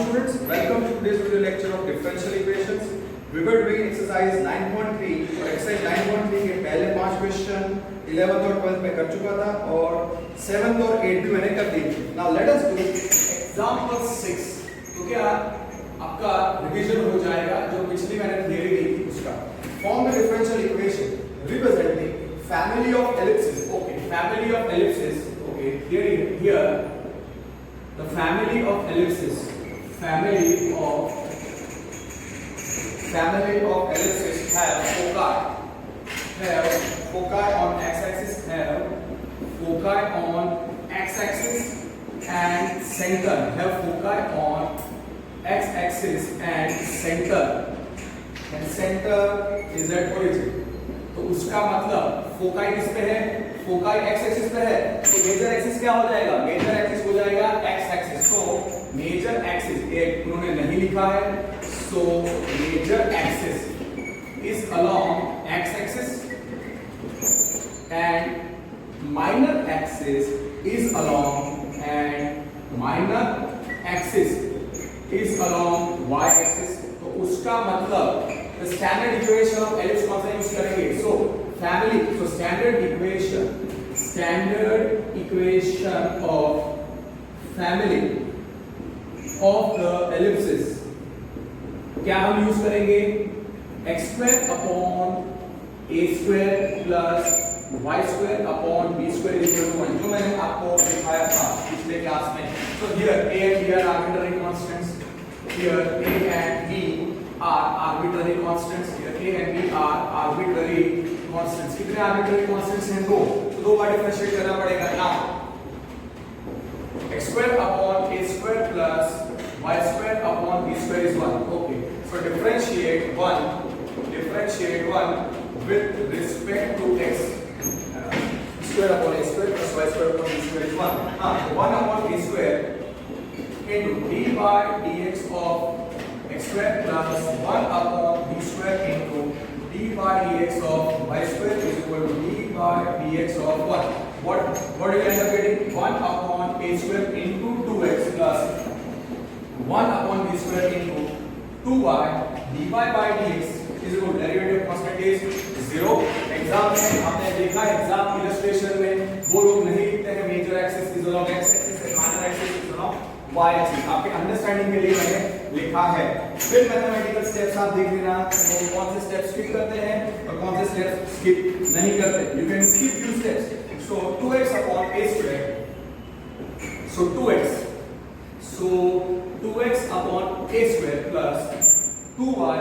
students, welcome to today's video lecture of differential equations. We were doing exercise 9.3 और exercise 9.3 के पहले 5 question 11th और 12th में कर चुका था और 7th और 8th भी मैंने कर दिए। Now let us do example 6। तो क्या आपका रिवीजन हो जाएगा जो पिछली मैंने थियरी दी थी उसका। Form the differential equation representing family of ellipses. Okay, family of ellipses. Okay, here the family of ellipses. Family of ellipses have foci on x-axis, have foci on x-axis and center, have foci on x-axis and center is at origin. तो उसका मतलब foci किस पे है? Foci x axis पे है। तो major axis क्या हो जाएगा? मेजर एक्सिस हो जाएगा एक्स एक्सिस। तो मेजर एक्सिस एक उन्होंने नहीं लिखा है, so major axis is along X axis and minor axis is along Y axis. तो उसका मतलब स्टैंडर्ड इक्वेशन ऑफ एलिप्स कौन सा यूज करेंगे? So family, so standard equation of family of the ellipsis क्या हम यूज करेंगे? x square upon a square plus y square upon b square equal to 1, जो मैंने आपको दिखाया था पिछले क्लास में। So here a and b are arbitrary constants, here a and b are arbitrary constants, here a and b are arbitrary constants। कितने arbitrary constants हैं? दो। तो दो बार डिफरेंशिएट करना पड़ेगा ना। x square upon a square plus y square upon b square is 1। Okay, so differentiate one with respect to x। square upon a square plus y square upon b square is 1। 1 upon a square into d by dx of x square plus 1 upon b square into d by dx of y square is equal to d by dx of 1। What do you end up getting? 1 upon a square into 2x plus 1 upon b square into 2y dy by dx is equal to derivative constant is 0। Exam में आपने देखा, exam illustration में वो लोग नहीं लिखते हैं major axis is along X axis and minor axis is along Y axis. आपके अंडरस्टैंडिंग के लिए मैंने लिखा है। फिर मैथमेटिकल स्टेप्स आप देख लेना, तो कौन से स्टेप्स स्किप करते हैं और कौन से स्टेप्स स्किप नहीं करते। You can skip few steps. So 2x upon a square, so 2x upon a square plus 2y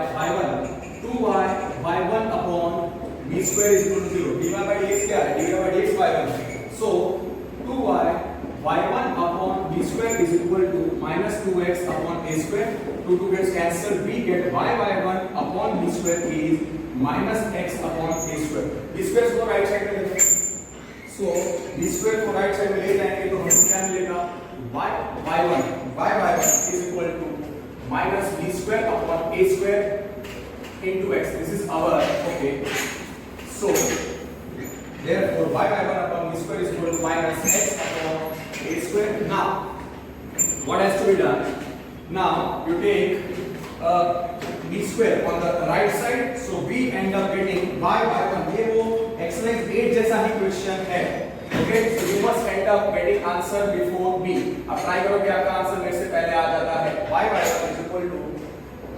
by 1 upon b square is equal to 0। dy by dx क्या है? dy by dx by 1। so 2y by 1 upon b square is equal to minus 2x upon a square। 2 gets cancelled, we get y by 1 upon b square is minus x upon a square। b square को right side में लेते हैं, so b square को right side में ले जाएंगे तो हमें क्या मिलेगा? y by 1 is equal to minus b square upon a square into x। this is our okay, so therefore y by 1 upon b square is equal to minus x upon a square। now what has to be done? now you take b square on the right side, so we end up getting y by 1। ये वो exercise 8 जैसा ही question है। okay, so you must end up getting answer before b। अब try करो कि आपका answer मेरे से पहले आ जाता है। y by 1 is equal to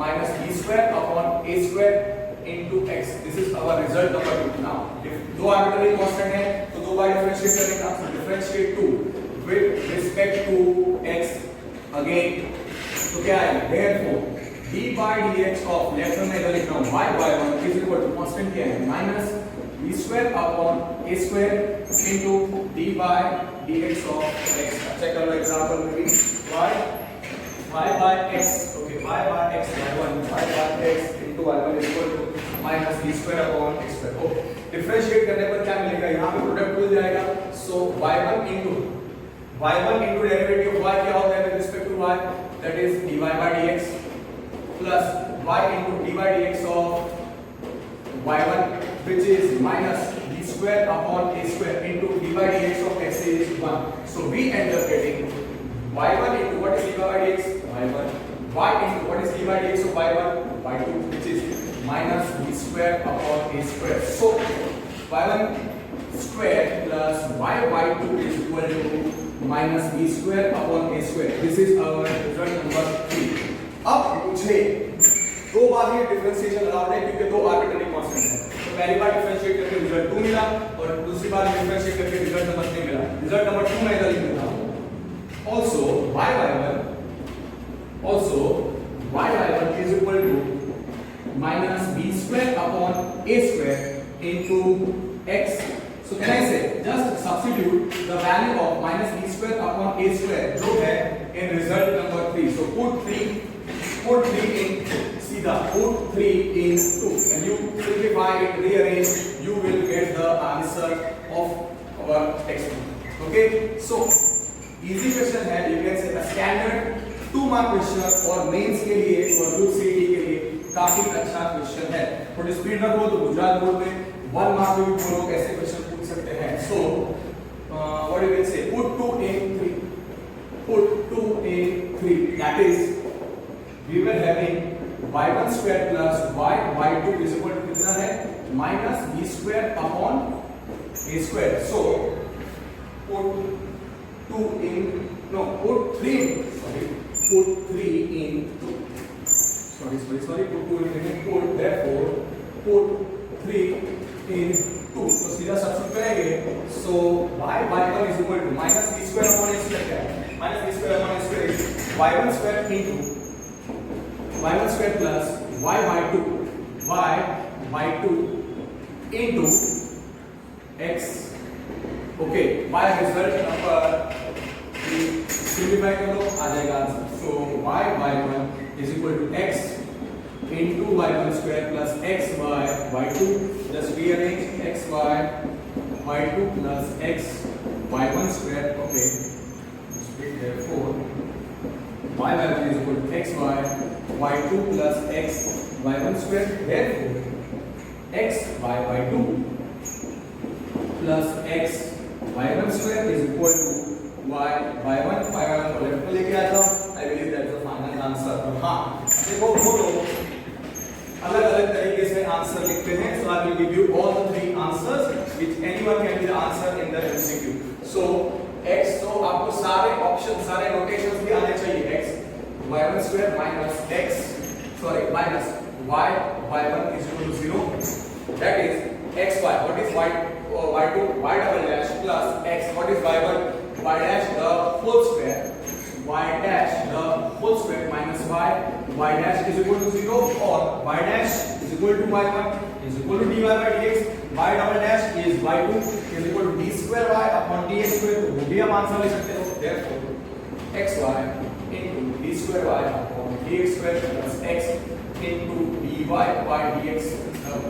minus b square upon a square into x। this is our result number 2। now if दो arbitrary constant है तो दो बार डिफरेंशिएट करने का, so differentiate 2 with respect to x again। तो क्या आएगा? therefore d by dx of left में इधर लिखना हूं y by 1 is equal to constant क्या है? minus b square upon a square into d by dx of x। Check कर लो एग्जांपल में भी y by x, okay, y by x by 1, y by x into y1 is equal to minus b square upon x square। okay, differentiate करने पर क्या मिलेगा? यहाँ पे प्रोडक्ट भूल जाएगा, so y1 into derivative of y क्या होता है with respect to y? that is dy by dx plus y into dy by dx of y1 which is minus b square upon a square into dy by dx of x is 1। so we end up getting y1 into what is dy by dx? y1 y into what is d by dx of y1 y2 which is minus b square upon a square. So y1 square plus y2 is equal to minus b square upon a square. This is our result number 3. अब मुझे दो बार ये differentiation allowed है क्योंकि दो arbitrary constant है। तो पहली बार डिफरेंशिएट करके रिजल्ट 2 मिला और दूसरी बार डिफरेंशिएट करके रिजल्ट नंबर 3 मिला। रिजल्ट नंबर 2 मैं इधर लिख देता हूं। Also y1 is equal to minus b square upon a square into x. So can I say just substitute the value of minus b square upon a square जो है in result number 3. So put 3 in सीधा put 3 in 2. When you simplify it, rearrange, you will get the answer of our textbook. Okay, so easy question है. You can say a standard 2 mark question और mains के लिए और group सीटी के लिए काफी अच्छा क्वेश्चन है. थोड़ी स्पीड रखो तो गुजरात बोर्ड में 1 मार्क में भी वो लोग ऐसे क्वेश्चन पूछ सकते हैं. So what you can say, put 2 in 3. Put 2 in 3. That is we were having y1 square plus y2 is equal to कितना है minus b square upon a square. So put 2 in put 3 in 2. Sorry, put 2 in 2. Therefore put 3 in 2. तो सीधा substitute करेंगे. So y1 is equal to minus b square upon a square क्या है minus b square upon a square is y1 square into y1 square plus y2 into x. Okay, y result number simplify कर लो आ जाएगा answer. So y1 is equal to x into y1 square plus x by y2. Just rearrange x by y2 plus x y1 square. Okay, therefore y1 is equal to x by y2 plus x y1 square. Therefore x by y2 plus x y1 square is equal to y1 5 को left में लेके आ जाओ. I believe that is the final answer. हाँ देखो वो लोग अलग अलग तरीके से आंसर लिखते हैं. So I will give you all the 3 answers which anyone can be the answer in the MCQ. So x, तो आपको सारे ऑप्शन सारे नोटेशंस भी आने चाहिए. x y1 square minus x minus y1 is equal to 0. That is xy. What is y2 y double dash plus x. What is y1 y dash the whole square. Y dash the whole square minus y dash is equal to 0 or y dash is equal to y1 is equal to dy by dx. Y double dash is y2 is equal to d square y upon dx square. तो वो भी हम answer ले सकते हो. Therefore xy into d square y upon dx square plus x into dy by dx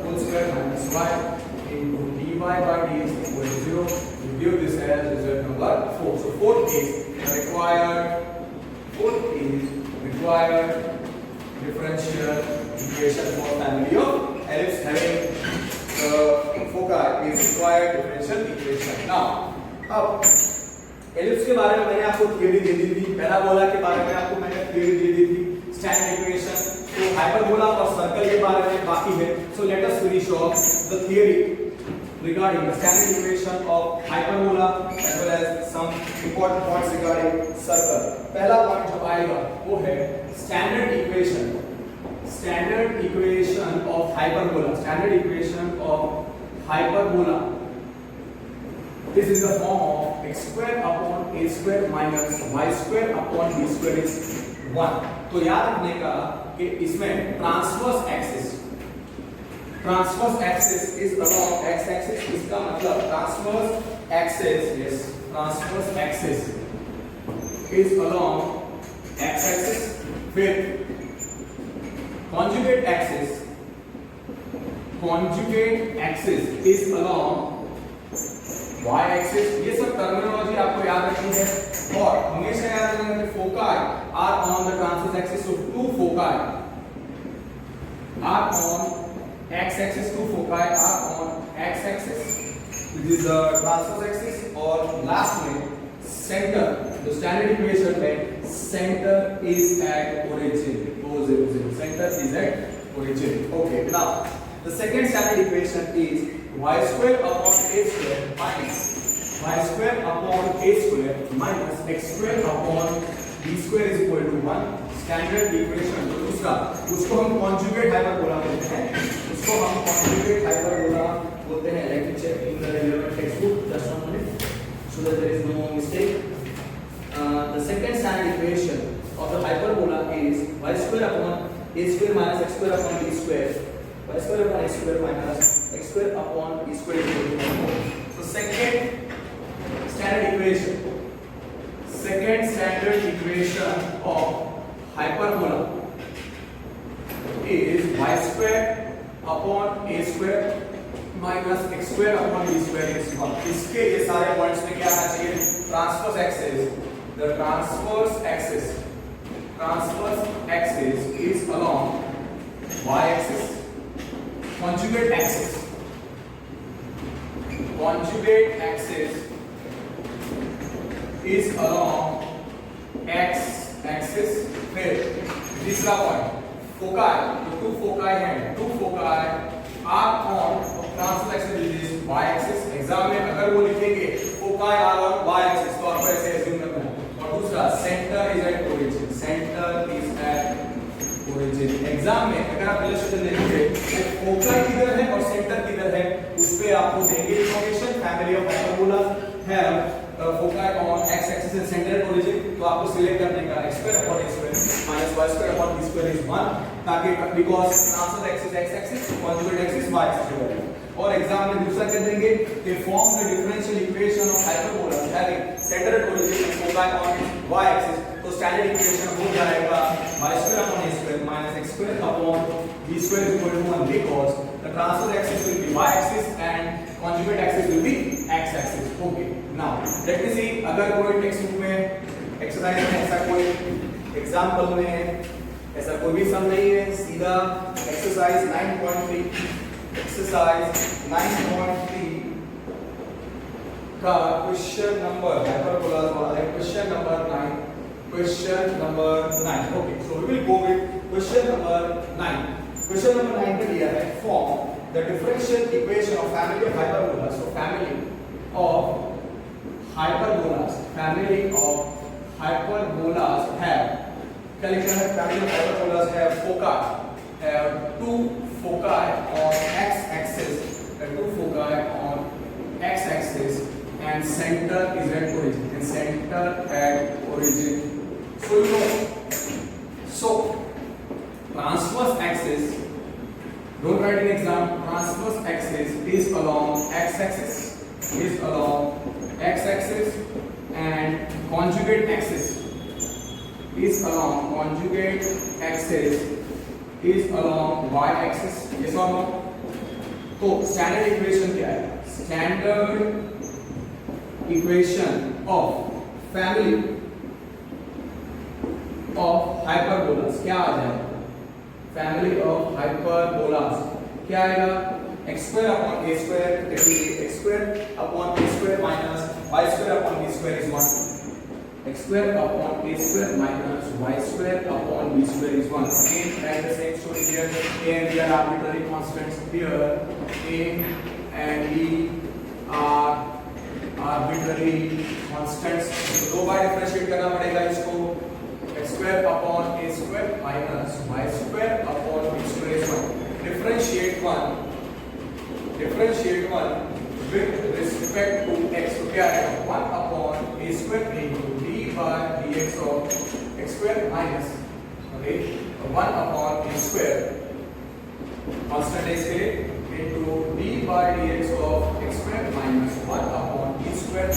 whole square minus y into dy by dx equal to 0. We view this as result number 4. So fourth is required differential equation for family of ellipse having foci is required differential equation. Now अब ellipse के बारे में मैंने आपको theory दे दी थी. Parabola के बारे में आपको मैंने थ्योरी दे दी थी. स्टैंडर्ड इक्वेशन तो हाइपरबोला और सर्कल के बारे में बाकी है. So let us finish off the theory regarding the standard equation of hyperbola as well as some important points regarding circle. पहला पॉइंट जो आएगा वो है standard equation of hyperbola. Standard equation of hyperbola is in the form of x square upon a square minus y square upon b square is 1. तो याद रखने का कि इसमें transverse axis is along x axis. इसका मतलब transverse axis is along x axis. फिर conjugate axis is along y axis. ये सब टर्मिनोलॉजी आपको याद रखनी है और हमेशा याद रखना है फोकी are on the transverse axis. So two foci are on x axis. Two foci are on x axis which is the transverse axis. और last में center तो स्टैंडर्ड इक्वेशन में centre is at origin, centre is at origin. Okay, now the second standard equation is y square upon a square minus y square upon a square minus x square upon b square is equal to 1. Standard equation. तो दूसरा, उसको हम conjugate hyperbola बोलते हैं, उसको हम conjugate hyperbola बोलते हैं. Let me check in the relevant textbook, just 1 minute so that there is no mistake. The second standard equation of the hyperbola is y square upon a square minus x square upon b square, y square upon x square minus x square upon b square is equal to 1. So second standard equation of hyperbola is y square upon a square minus x square upon b square is 1. इसके ये सारे points में क्या आना चाहिए? Transverse axis. The transverse axis is along y axis. Conjugate axis is along x axis. फिर तीसरा point, foci. तो टू फोकाई हैं, two foci are on transverse axis is y axis. Exam में अगर वो लिखेंगे foci are on y axis तो आपको ऐसे एज्यूम करना है. और दूसरा, centre is at origin. Centre is at origin. Exam में अगर आप इलस्ट्रेशन देखोगे तो फोकाई किधर है और सेंटर किधर है उस पे आपको देंगे इंफॉर्मेशन. फैमिली ऑफ हाइपरबोला है foci on x axis and centre at origin. तो आपको सिलेक्ट करने का x square upon a square minus y square upon b square is 1, ताकि because transverse axis x axis, conjugate axis y axis होगा. और exam में दूसरा कह देंगे कि form the differential equation of hyperbola having centre at origin and foci on y axis. तो standard equation हो जाएगा y square upon a square minus x square upon b square is equal to 1 because the transverse axis will be y axis and conjugate axis will be x axis. Okay, now let me see अगर कोई text book में exercise में ऐसा कोई example में ऐसा कोई भी सम नहीं है, सीधा एक्सरसाइज 9.3 का क्वेश्चन नंबर हाइपरबोला वाला है, question number 9. Okay, so we will go with question number 9. Question number 9 में दिया है form the differential equation of family of hyperbolas. So family of hyperbolas have, क्या लिखा है? family of hyperbolas have foci, have two foci on x axis, and center is at origin. So you know, so transverse axis, don't write in exam, transverse axis is along x axis and conjugate axis is along y axis. Yes or no? तो standard equation क्या है? Standard equation of family of hyperbolas क्या आ जाएगा? Family of hyperbolas क्या आएगा? x square upon a square, that will be x square upon a square minus y square upon b square is 1. x square upon a square minus y square upon b square is 1. Again, write the same story here. A and b are arbitrary constants. Here, a and b are arbitrary constants. तो दो बार differentiate करना पड़ेगा इसको. x square upon a square minus y square upon b square is 1. Differentiate one with respect to x. तो क्या है? 1 upon a square into d by dx of x square minus 1 upon a square constant है इसके लिए into d by dx of x square minus 1 upon b square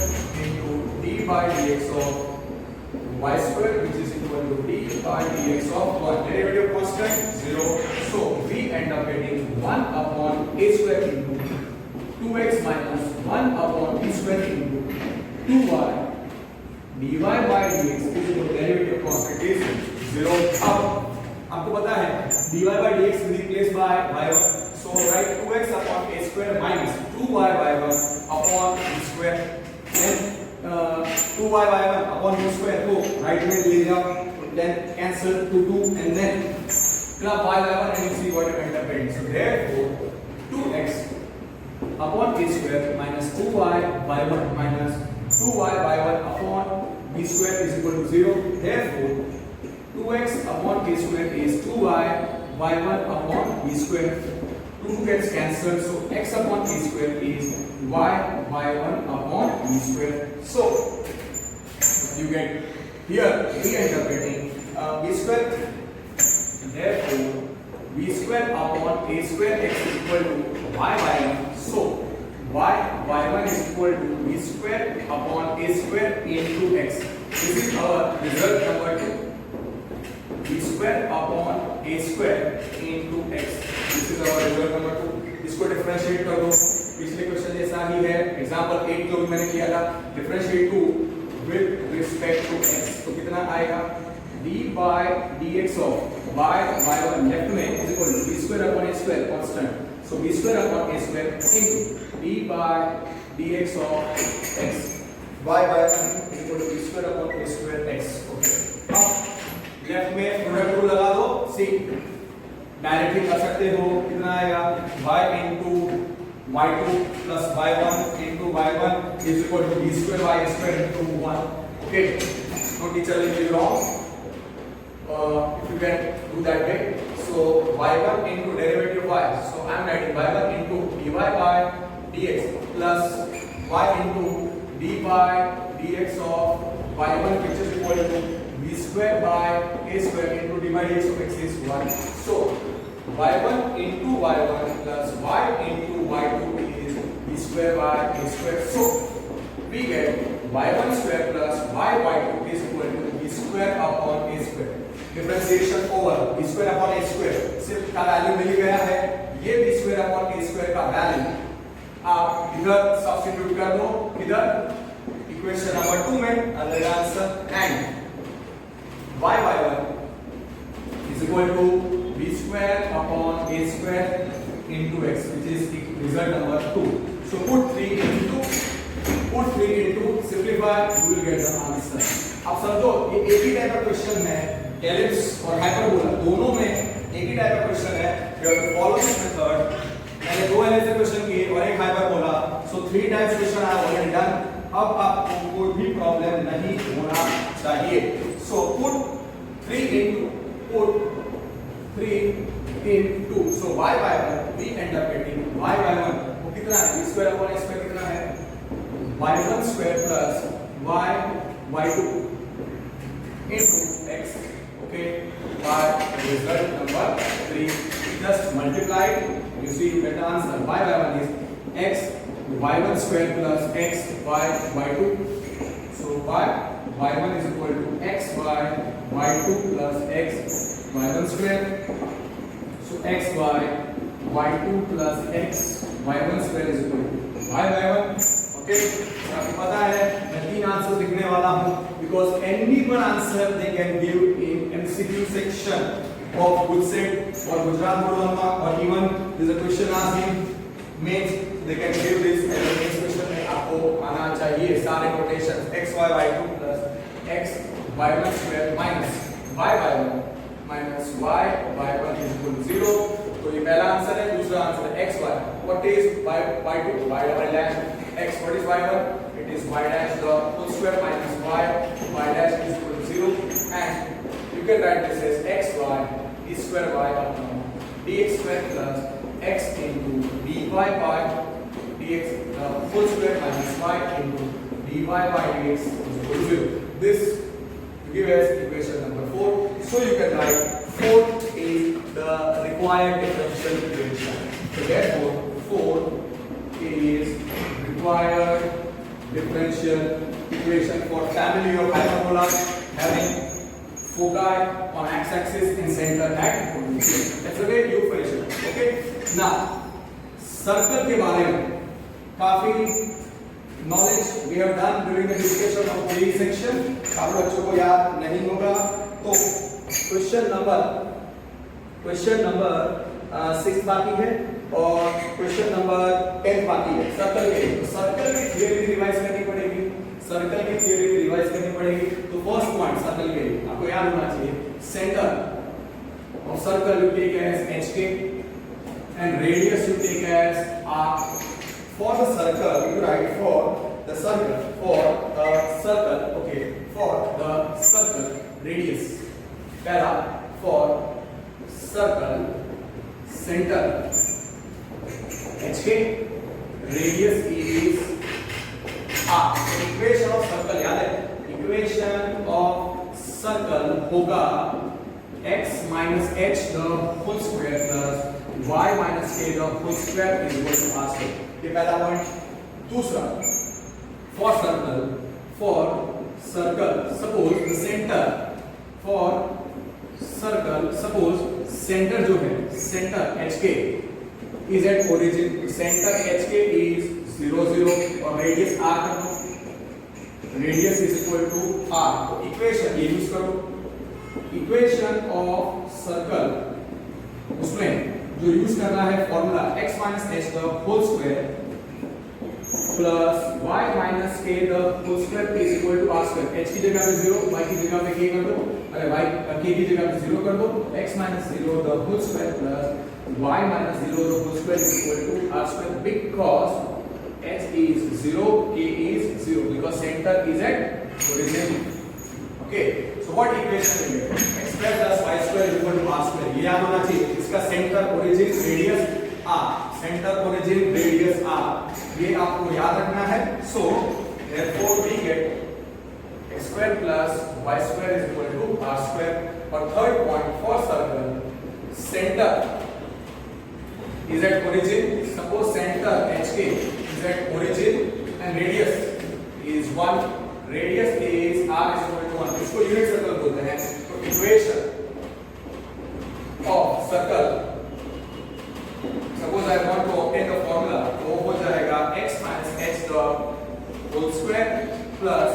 into d by dx of y square, which is equal to d by dx of 1. Derivative constant 0. So we end up getting 1 upon a square into 2x minus 1 upon b square into 2y dy by dx is equal to derivative constant is 0. अब आपको पता है dy by dx is replaced by y1. So write 2x upon a square minus 2y by 1 upon b square. Then 2y y1 upon v square को right में ले जाओ, then cancel 2 and then club y y1 and you see what you end up getting. So therefore 2x upon a square minus 2y y1 minus 2y y1 upon b square is equal to 0. Therefore 2x upon a square is 2y y1 upon b square. 2 gets cancelled, so x upon a square is y y1 upon b square. So you get here we end up getting b square. Therefore b square upon a square x is equal to y y1. So y y1 is equal to b square upon a square into x. This is our result number 2. b square upon a square into x. This is our result number 2. इसको differentiate कर दो, पिछले question जैसा ही है, example 8 जो मैंने किया था, differentiate to with respect to x. तो कितना आएगा d by dx of y y1 left में is equal to b square upon a square constant. So b square upon a square into d by dx of x. y y1 is equal to b square upon a square x. Okay. अब left में product rule लगा दो. See directly कर सकते हो, कितना आएगा y into y2 plus y1 into y1 is equal to b square y square into 1. Okay. No teacher will be wrong if you can do that way. So y1 into derivative of y. So I am writing y1 into dy by dx plus y into d by dx of y1 which is equal to b square by a square into d by dx of x is 1. So y1 into y1 plus y into y2 is b square by a square. So we get y1 square plus y2 is equal to b square upon a square. Differentiation over b square upon a square सिर्फ का value मिल गया है. ये b square upon a square का value आप इधर substitute कर दो, इधर इक्वेशन नंबर 2 में अंदर answer and y y1 is equal to b square upon a square into x which is the result number 2. So put 3 into simplify, you will get the answer. अब समझो ये एक ही टाइप का question है, ellipse और hyperbola दोनों में एक ही टाइप का क्वेश्चन है. You have to follow this method. मैंने दो एलिप्स के क्वेश्चन किए और एक hyperbola, so 3 types question I have already done. अब आपको कोई भी प्रॉब्लम नहीं होना चाहिए. So put 3 into so y y1 we end up getting y y1 वो कितना है b square upon a square कितना है y1 square plus y y2 into x. Okay, by result number 3 just multiply, you see you get the answer. Y y1 is x y1 square plus x y y2. So y y1 is equal to x y y2 plus x y1 square. So x y y2 plus x y1 square is equal to y y1. Okay, आपको पता है मैं 3 answer लिखने वाला हूँ because any one answer they can give in MCQ section of Gutset or Gujarat Board 1 mark, or even there is a question asked in mains they can give this as a mains question में आपको आना चाहिए सारे notations x y y2 plus x y1 square minus y y1 minus y y1 is equal to 0. तो ये पहला answer है. दूसरा आंसर है x y. What is y y2? y double dash x. What is y1? It is y dash the whole square minus y dash is equal to 0. And you can write this as x y is square y upon dx square plus x into dy by dx the whole square minus y into dy by dx is equal to 0. This you give as equation number 4. So you can write 4 is the required differential equation. So therefore 4 is required differential equation for family of hyperbolas having foci on x-axis and center at point. That's the way you finish it. Okay. Now circle के बारे में काफी knowledge we have done during the discussion of JEE section. आप बच्चों को याद नहीं होगा तो क्वेश्चन नंबर 6 बाकी है और क्वेश्चन नंबर 10 बाकी है. सर्कल की थियरी रिवाइज करनी पड़ेगी. सर्कल की थ्योरी रिवाइज करनी पड़ेगी। तो फर्स्ट पॉइंट सर्कल के लिए आपको याद होना चाहिए, centre of circle you take as HK and radius you take as R. For the circle you write for the circle radius, पहला for circle center HK, radius is R. Equation of circle याद है, equation of circle होगा x minus h the whole square plus y minus k the whole square is equal to r square. ये पहला point. दूसरा, for circle suppose the center, for circle suppose center जो है center hk is at origin, center hk is 0 0 और radius r कर दो, radius is equal to r। तो equation ये यूज करो, इक्वेशन ऑफ सर्कल उसमें जो यूज करना है formula x minus h the whole square plus y minus k the whole square is equal to r square। h की जगह पे 0, y की जगह पे k कर दो, अरे y k की जगह पे 0 कर दो, x minus 0 the whole square plus y minus 0 the whole square is equal to r square because h is 0, k is 0 because center is at origin। Okay, so what equation will get? X square plus y square is equal to r square। ये याद होना चाहिए, इसका centre origin radius r, centre origin radius r, ये आपको याद रखना है। So therefore we get x square plus y square is equal to r square। और third point, for circle center is at origin, suppose center hk is at origin and radius is 1, radius is r is equal to 1, इसको unit circle बोलते हैं। तो equation of circle, suppose I want to obtain the formula, तो हो जाएगा x minus h the whole square plus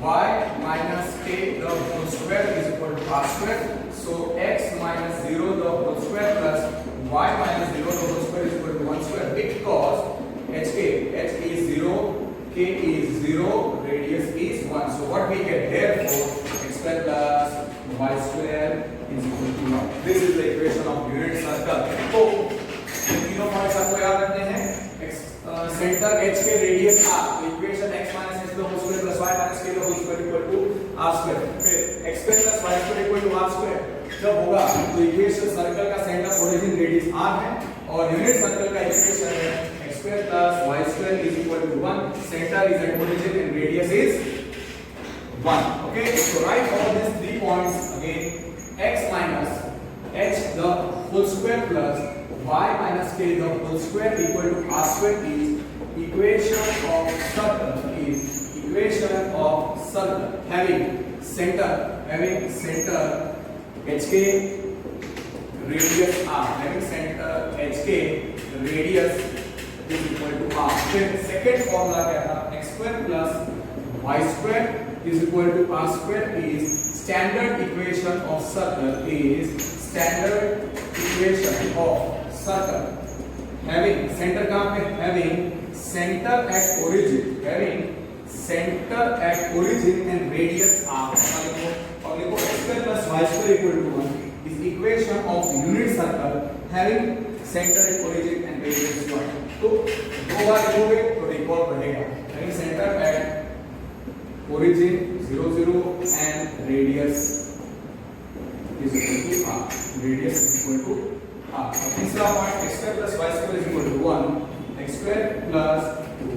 y minus k the whole square is equal to r square। so x minus 0 the whole square plus y minus 0 the whole square is equal to 1 square because h is 0, k is 0, radius is 1। so what we get, therefore x square plus y square is equal to 1। this is the equation of unit circle। तो तीनों points आपको याद रखने हैं, centre h के radius r, तो equation x minus h the whole square plus y minus k the whole square equal to r square। फिर x square plus y square equal to r square जब होगा तो equation circle का centre origin radius r है और unit circle का equation है x square plus y square is equal to 1, center is at origin and radius is 1। okay, so write all these 3 points again, x minus h the whole square plus y minus k the whole square equal to r square is equation of circle having center hk radius r, having center hk radius is equal to r। फिर second formula क्या था, x square plus y square is equal to r square is standard equation of circle having center कहाँ पे, having center at origin and radius r। और लिखो x square plus y square equal to 1 is equation of unit circle having center at origin and radius 1। तो दो बार लिखोगे तो record रहेगा, having center at origin 0 0 and radius is equal to r, radius is equal to r। तीसरा point, x square plus y square is equal to 1, x square plus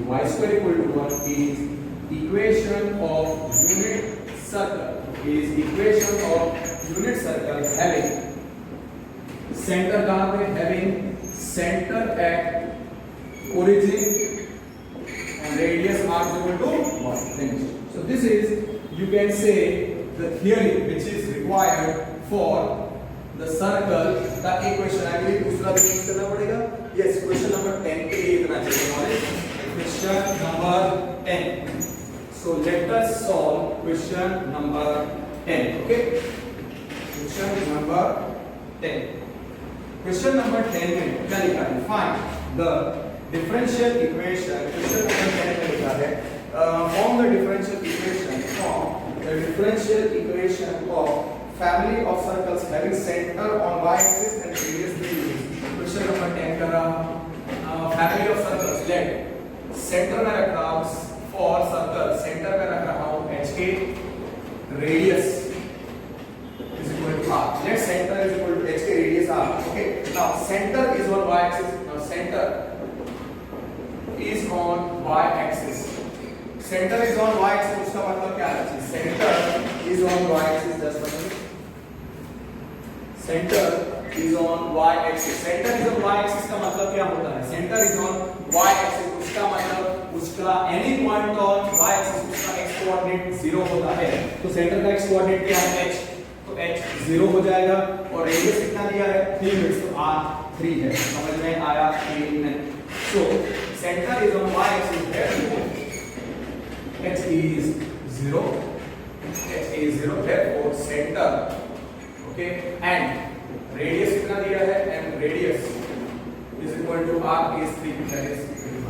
y square equal to 1 is equation of unit circle having center कहाँ पे, having center at origin and radius r is equal to 1। so this is, you can say, the theory which is required for the circle, the equation। I believe दूसरा भी use करना पड़ेगा। yes, question number 10 के लिए इतना चाहिए हमारे, question number 10। so let us solve question number 10। okay, question number 10 में क्या लिखा है, find the differential equation। question number 10 में लिखा है form the differential equation of family of circles having center on y-axis and radius 3 units. Question number 10 का family of circles let center में रख रहा हूँ for circle center में रख रहा हूँ hk radius is equal to r. Let center is equal to hk radius r. Okay. Now center is on y-axis. Now center is on y-axis. Center is on y-axis. उसका मतलब क्या है? Center is on y-axis. Just a minute. Center is on y-axis. Center is on y-axis का मतलब क्या होता है? Center is on y-axis. उसका मतलब उसका any point on y-axis उसका x coordinate 0 होता है. तो center का x coordinate क्या है? h. तो h 0 हो जाएगा और रेडियस कितना दिया है? 3 यूनिट्स. तो r 3 है. समझ में आया कि नहीं? So center is on y-axis. Therefore h is 0. h is 0. Therefore center. Okay, and radius कितना दिया है? and radius is equal to r is 3. That is 3.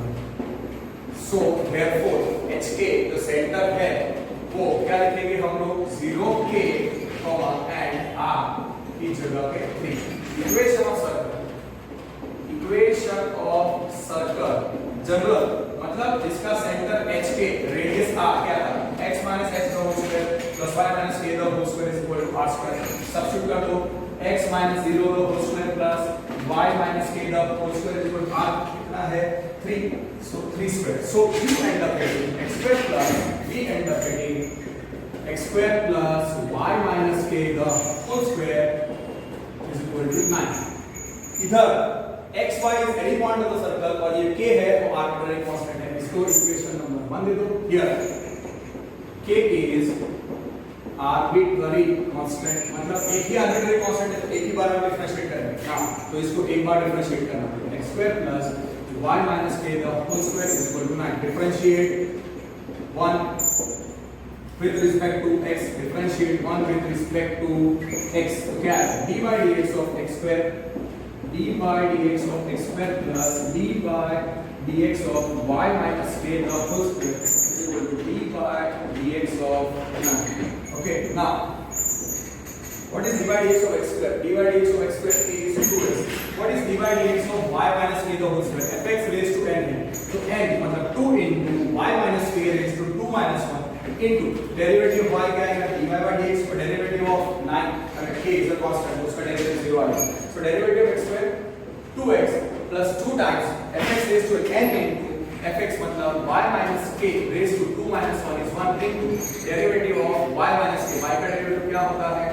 So therefore hk जो center है वो क्या लिखेंगे हम लोग? 0k and r की जगह पे 3. Equation of circle जनरल मतलब जिसका सेंटर hk रेडियस r क्या था? x minus h का whole square plus y minus k का whole square is equal to r square. Substitute कर दो. x minus 0 का whole square plus y minus k का whole square is equal to r कितना है? 3. So 3 square. So we end up getting x square plus x square plus y minus k का whole square is equal to 9. इधर x y is any point of the circle और ये k है तो arbitrary constant है. इसको equation number 1 दे दो. Here k is arbitrary constant मतलब एक ही arbitrary constant है तो एक ही बार में डिफरेंशिएट करेंगे. हाँ तो इसको एक बार डिफरेंशिएट करना है. x square plus y minus k the whole square is equal to 9. Differentiate 1 with respect to x. Differentiate 1 with respect to x. तो क्या है? d by dx of x square plus d by dx of y minus k the whole square is equal to d by dx of 9. Okay, now what is d by dx of x square? D by dx of x square is 2x. What is d by dx of y minus k the whole square? fx raised to n है. So n मतलब 2 into y minus k raised to 2 minus 1 into derivative of y क्या है? dy by dx for derivative of 9 अगर k is a constant तो उसका derivative 0 आएगा. So derivative of x square 2x plus 2 times fx raised to n into fx मतलब y minus k raised to 2 minus 1 is 1 into derivative of y minus k. y का derivative क्या होता है?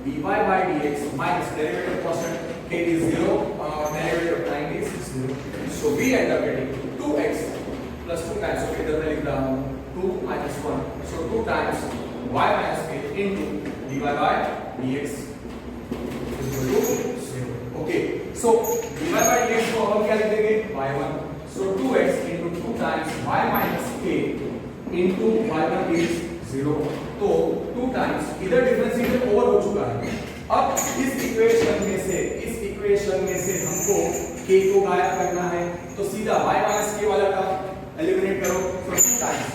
dy by dx minus derivative constant k is 0 derivative of 9 is 0. So we end up getting 2x plus 2 times. So इधर मैं लिख रहा हूँ 2 minus 1. So 2 times y minus k into dy by dx is equal to 0. Okay. So dy by dx को हम क्या लिख देंगे? y1. So 2x into 2 times y minus k into y1 is 0. तो 2 times इधर डिफरेंशिएट ओवर हो चुका है. अब इस इक्वेशन में से हमको k को गायब करना है तो सीधा y minus k वाला टर्म एलिमिनेट करो. So 2 times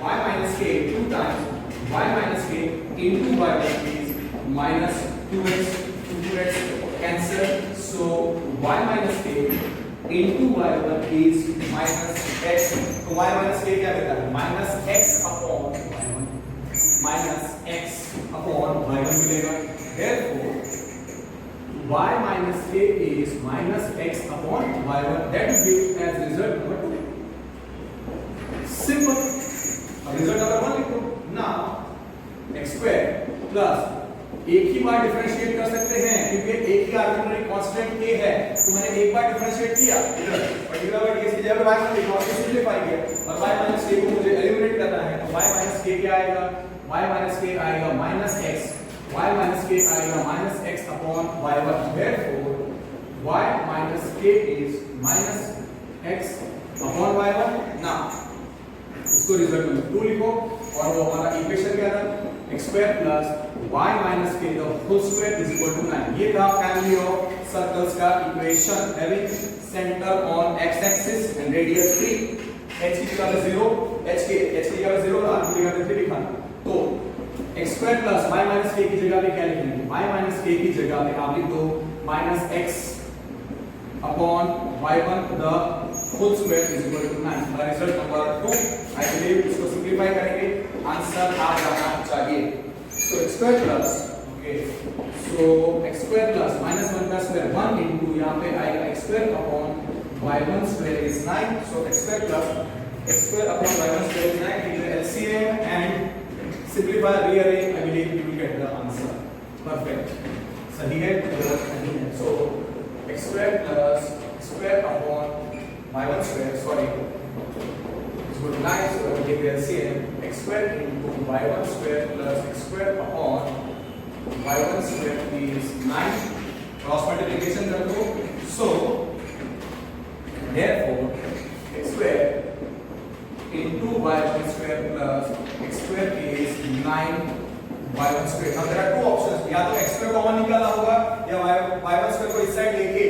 y minus k 2 times y minus k into y1 is minus 2x cancel. So y minus k into y1 is minus x. तो y minus k क्या देता है? minus x upon y1 मिलेगा. Therefore y minus k is minus x upon y1. That will give as result number 2. Simple. अब result number 1 लिखो. Now x square plus एक ही बार differentiate कर सकते हैं क्योंकि एक ही आर्बिट्ररी कांस्टेंट k है. तो मैंने एक बार डिफरेंशिएट किया इधर पर्टिकुलर बार dx की जगह y मान लिखा और सिंपलीफाई किया और y minus k को मुझे एलिमिनेट करना है. तो y minus k क्या आएगा? y minus k आएगा minus x. y minus k आएगा minus x upon y1. Therefore y minus k is minus x upon y1. Now इसको रिजल्ट नंबर 2 लिखो और वो हमारा इक्वेशन क्या था? x square plus y minus k the whole square is equal to 9. ये था फैमिली ऑफ सर्कल्स का equation having centre on x axis and radius 3. h की जगह 0 h की जगह 0 r की जगह 3 लिखा, तो x square plus y minus k की जगह पे क्या लिखेंगे, y माइनस k की जगह पे आप लिख दो minus x upon y1 the whole square is equal to 9। The result number 2, I believe इसको सिंपलीफाई करेंगे, आंसर आ जाना चाहिए। तो x square plus, okay, so x square plus minus 1 का स्क्वायर 1 इनटू यहां पे आएगा x square upon y1 square is 9, सो x square plus x square upon y1 square is 9, take the LCM and simplify, rearrange, I believe you will get the answer. Perfect. सही है, गलत नहीं है। So x square plus x square upon y1 square, sorry, is equal to 9, so we take the LCM, x square into y1 square plus x square upon y1 square is 9, cross multiplication कर दो, so therefore x square into y1 square plus x square is 9 y1 square। now there are two options, या तो x square common निकाला होगा या y1 square को इस side लेके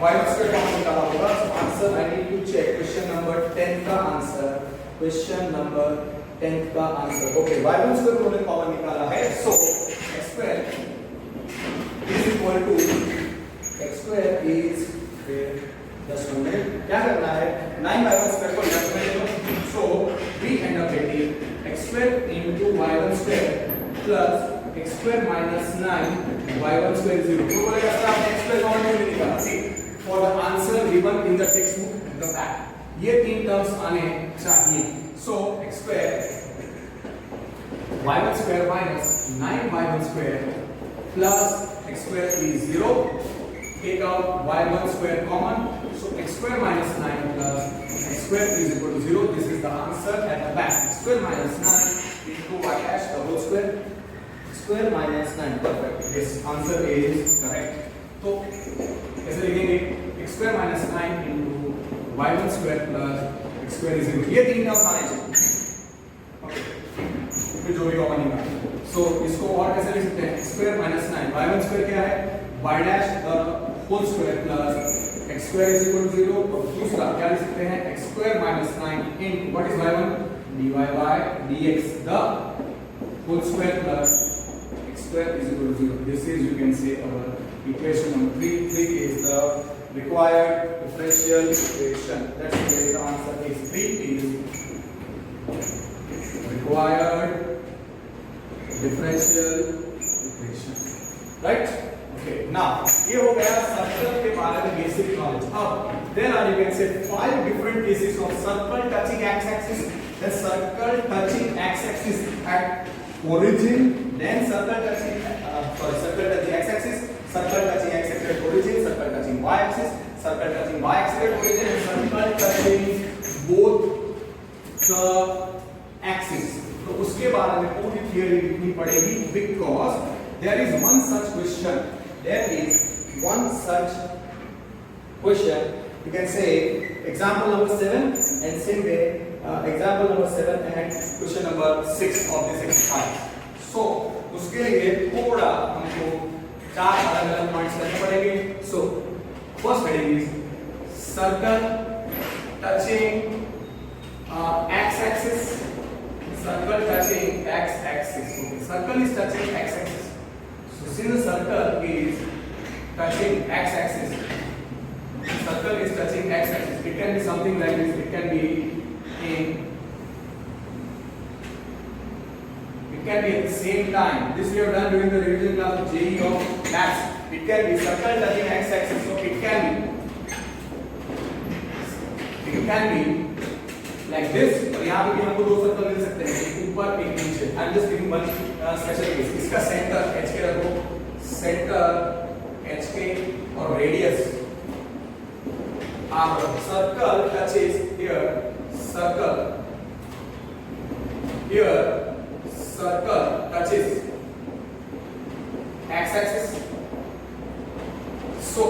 y1 square कॉमन निकाला होगा। so answer I need to check, question number 10 का आंसर, question number 10 का आंसर, ओके, y1 square को हमने कॉमन निकाला है, so x square is equal to x square is just a minute, क्या करना है, 9 y1 square को लेफ्ट में ले लो, so we end up getting x square into y1 square plus x square minus 9 y1 square is 0। तो बोलेगा sir आपने x square common क्यों निकाला, see for the answer given in the textbook in the back, ये तीन terms आने चाहिए, so x square y1 square minus 9 y1 square plus x square is 0, take out y1 square common, so x square minus 9 plus x square is equal to 0, this is the answer at the back, x square minus 9 into y dash the whole square, square minus 9, perfect, this answer is correct। तो कैसे लिखेंगे, x square minus 9 into y1 square plus x square is 0, ये तीन terms आने चाहिए, okay, फिर जो भी कॉमन निकालें, सो इसको और कैसे लिख सकते हैं, x square minus 9 y1 square क्या है, y dash the whole square plus x square is equal to 0, और दूसरा क्या लिख सकते हैं, x square minus 9 into what is y1, dy by dx the whole square plus x square is equal to 0, this is you can say our equation number 3, 3 is the required differential equation, that's where the answer is 3 is required differential equation, right? Okay, now ये हो गया circle के बारे में basic knowledge. अब then you can say 5 different cases of circle touching x-axis, then circle touching x-axis at origin, then circle touching x-axis, circle touching x-axis at origin, circle touching y-axis, circle touching y-axis at origin, and circle touching both the axis। तो उसके बारे में पूरी theory लिखनी पड़ेगी, because there is one such question, you can say example number 7 and same way example number 7 and question number 6 of this exercise। so उसके लिए थोड़ा हमको 4 अलग-अलग पॉइंट्स करने पड़ेंगे। so first heading is circle touching x-axis, circle touching x-axis, okay, circle is touching x-axis, so since the circle is touching x-axis, circle is touching x-axis, it can be something like this, it can be at the same time, this we have done during the revision class of JEE of maths, it can be circle touching x-axis, so it can be like this, और यहाँ पे भी हमको दो circle मिल सकते हैं, एक ऊपर एक नीचे। I am just giving one special case, इसका सेंटर h के रखो, सेंटर h के और radius r, circle touches here, circle touches x-axis, so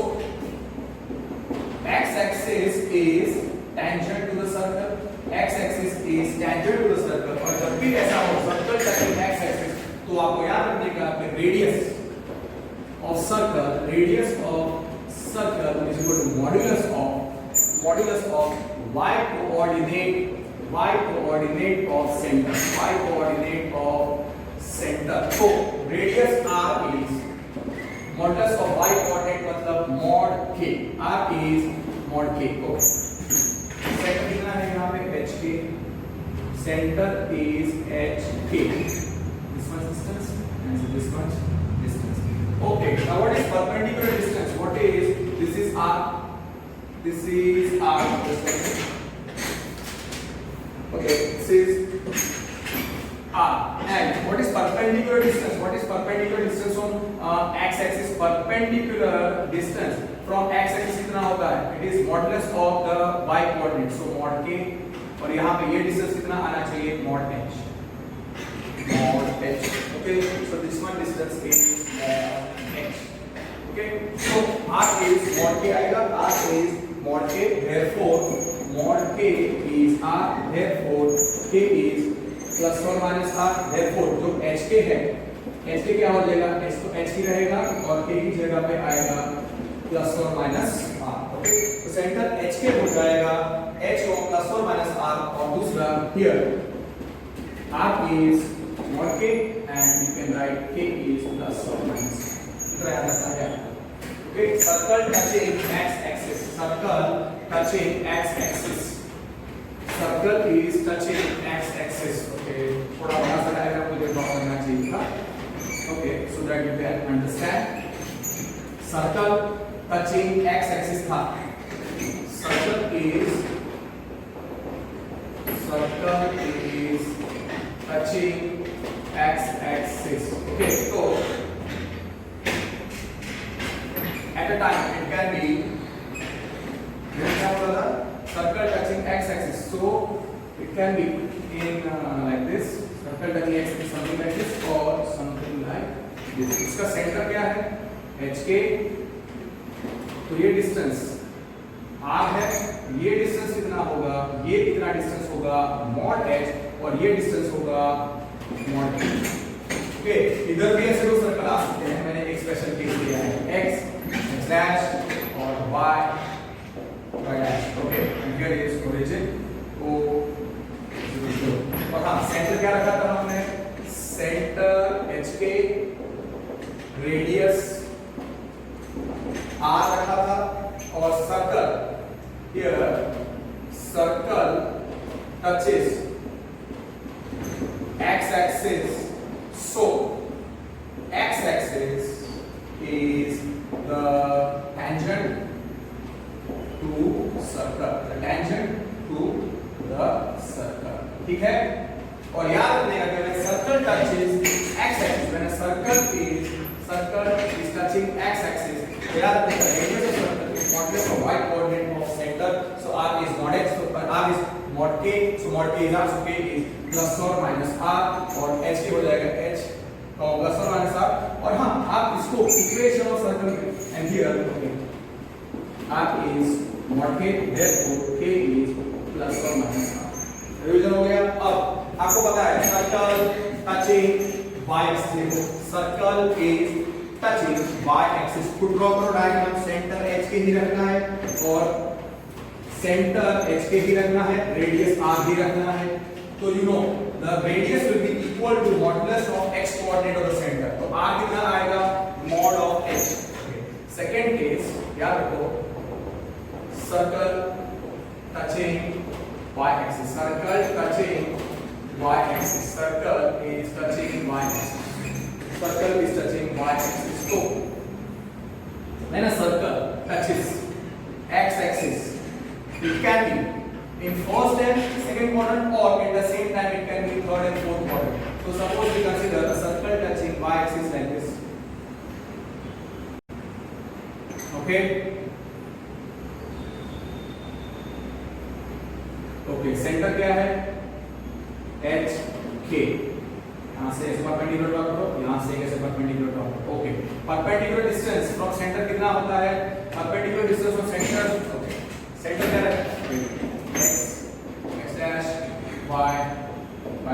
x-axis is tangent to the circle, x-axis is tangent to the circle, और जब भी ऐसा हो सर्कल टचिंग x-axis, तो आपको याद रखने का कि radius of circle is equal to modulus of y coordinate y coordinate of center, y coordinate of center. So radius r is modulus of y coordinate मतलब mod k, r is mod k. Okay, centre कितना है यहाँ पे h k, center is h k, this much distance and this much distance. Okay, now what is perpendicular distance? What is, this is r, this is r, okay, this is r. And what is perpendicular distance? What is perpendicular distance on x axis? Perpendicular distance from x axis कितना होता है? It is modulus of the y coordinate, so mod k, और यहाँ पे ये distance कितना आना चाहिए? mod h, mod h. Okay, so this one distance is mod h. Okay, so r is mod k आएगा, r is mod k, therefore mod k is r, therefore k is plus or minus r, therefore जो h k है, h k क्या हो जाएगा? h तो h की रहेगा और k की जगह पे आएगा प्लस और माइनस r. ओके, तो सेंटर h k हो जाएगा h को प्लस और माइनस r, और दूसरा here r is mod k and you can write k is plus or minus. इतना याद रखना है. Okay, circle touching x axis, circle touching x axis, circle is touching x axis. Okay, थोड़ा बड़ा सा diagram मुझे ड्रॉ करना चाहिए था. Okay, so that you can understand. Circle touching x axis था. Circle is touching x axis. Okay, so at a time it can be, circle touching x axis, so it can be in like this, circle touching x axis, something like this or something like this. इसका centre क्या है? h k, तो ये distance r है, ये distance कितना होगा? ये कितना डिस्टेंस होगा? mod h, और ये डिस्टेंस होगा mod k. ओके, इधर भी ऐसे दो सर्कल आ सकते हैं. मैंने एक स्पेशल केस लिया है, x डैश और y dash. Okay, and here is origin o 0. और हाँ, सेंटर क्या रखा था हमने? Centre h k, radius r रखा था, और circle here, circle touches x axis, so x axis is the tangent to circle, the tangent to the circle. ठीक है, और याद रखने का कि circle touches x axis, when a circle is touching x axis, याद रखने का radius of circle is modulus of y coordinate of center, so r is mod x, so r is mod k, so mod k is r, so k is plus or minus r, और h k हो जाएगा h plus और minus r. और हाँ, आप इसको equation of circle and here r is mod k, therefore k is plus or minus r. Revision हो गया. अब आपको पता है सर्कल टचिंग y axis, देखो circle is touching y axis. खुद ड्रॉ करो डायग्राम. सेंटर h के ही रखना है, और सेंटर h के ही रखना है, रेडियस r ही रखना है. तो you know the radius will be equal to modulus of x coordinate of the centre. तो r कितना आएगा? Mod of h. Second case याद रखो, circle touching y axis, circle touching y axis, circle is touching y axis, circle is touching y axis. So when a circle touches x axis, it can be in first and second quadrant, or at the same time it can be third and fourth quadrant. So suppose we consider a circle touching y axis like this. Okay, okay, centre क्या है? H के. यहाँ से ऐसे perpendicular draw करो, यहाँ से ऐसे परपेंडिकुलर ड्रॉ करो. Okay, perpendicular distance from centre कितना होता है? Perpendicular distance from centre, okay, centre क्या है? x dash y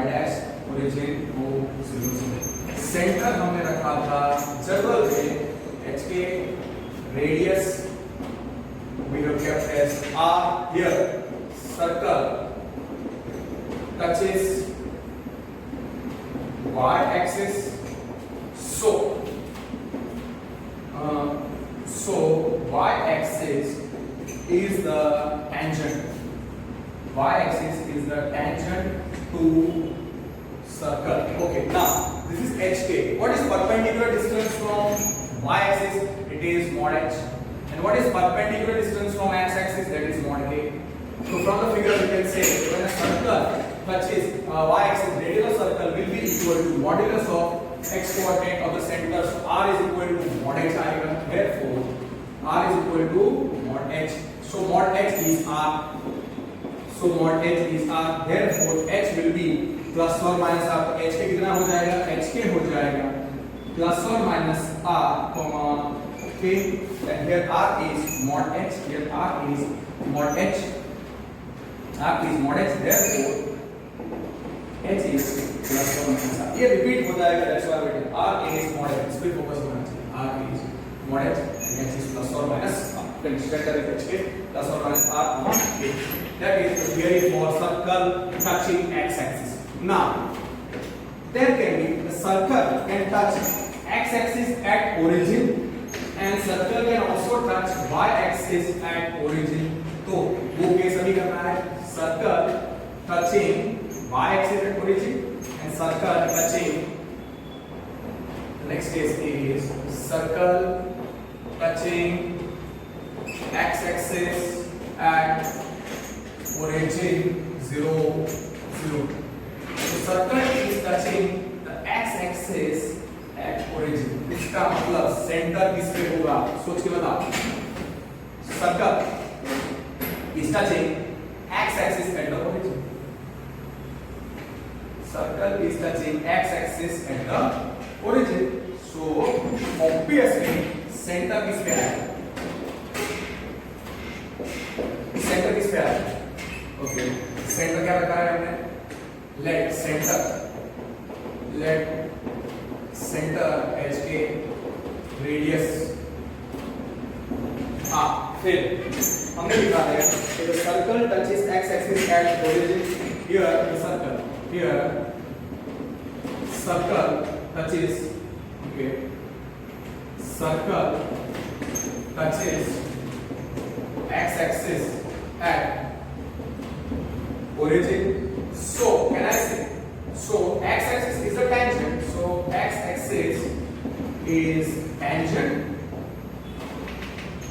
dash, origin o 0 से. सेंटर हमने रखा था जनरल में h के, radius we have kept as r here, circle touches y axis. So y axis is the tangent. Y axis is the tangent to circle. Okay, now this is HK. What is perpendicular distance from y axis? It is mod h. And what is perpendicular distance from x axis? That is mod k. So from the figure we can say when a circle touches y axis, radius of circle will be equal to modulus of x coordinate of the center. So r is equal to mod h आएगा. Therefore r is equal to mod h. So mod h is r. So mod h is r. Therefore h will be plus और minus r. तो h के कितना हो जाएगा? h के हो जाएगा प्लस और minus r comma k. And here r is mod h. Here r is mod h. r is mod h. Therefore h is plus और माइनस r. ये रिपीट हो जाएगा. That's why we r is mod h. इस पे focus होना चाहिए. r is mod h and h is plus और minus r. Then standard h के प्लस और minus r comma k. That is the theory for circle touching x axis. Now there can be the circle can touch x axis at origin and circle can also touch y axis at origin. तो वो case अभी करना है. Circle touching y axis at origin and circle touching. The next case is circle touching x axis at origin 0 0. So circle is touching the x axis at origin. इसका मतलब centre किस पे होगा? सोच के बताओ. Circle is touching x axis at the origin. Circle is touching x axis at the origin. So obviously center किस पे आएगा? सेंटर किस पे आएगा? Okay. सेंटर क्या रखा है हमने? Let center HK radius. फिर हमने लिखा है कि the circle touches x axis at origin. Here the circle. Here circle touches. Okay. Circle touches x axis at origin. So can I say? So x axis is a tangent. So x axis is tangent,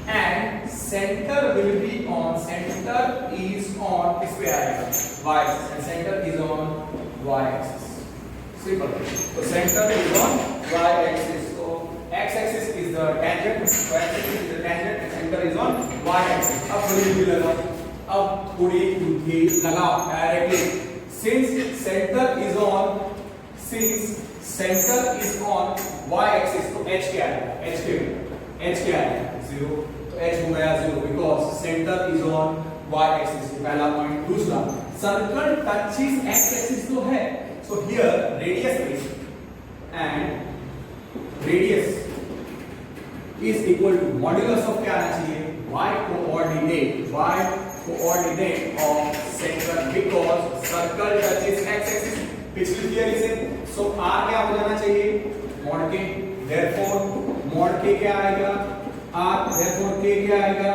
and center will be on. Center is on. किस पे आएगा? Y axis. And center is on y axis. Simple. So center is on y axis. So x axis is the tangent. So x axis is the tangent, and center is on y axis. अब थोड़ी बुद्धि लगाओ. अब थोड़ी बुद्धि लगाओ directly. Since center is on y axis, तो h क्या है? h क्या है? 0. तो h हो गया 0 because center is on y axis. पहला पॉइंट. दूसरा, circle touches x axis तो है. So here radius is, and radius is equal to modulus of क्या आना चाहिए? y coordinate of center because circle touches x axis. पिछली theory से so r क्या हो जाना चाहिए? mod k. therefore mod k क्या आएगा? r. therefore k क्या आएगा?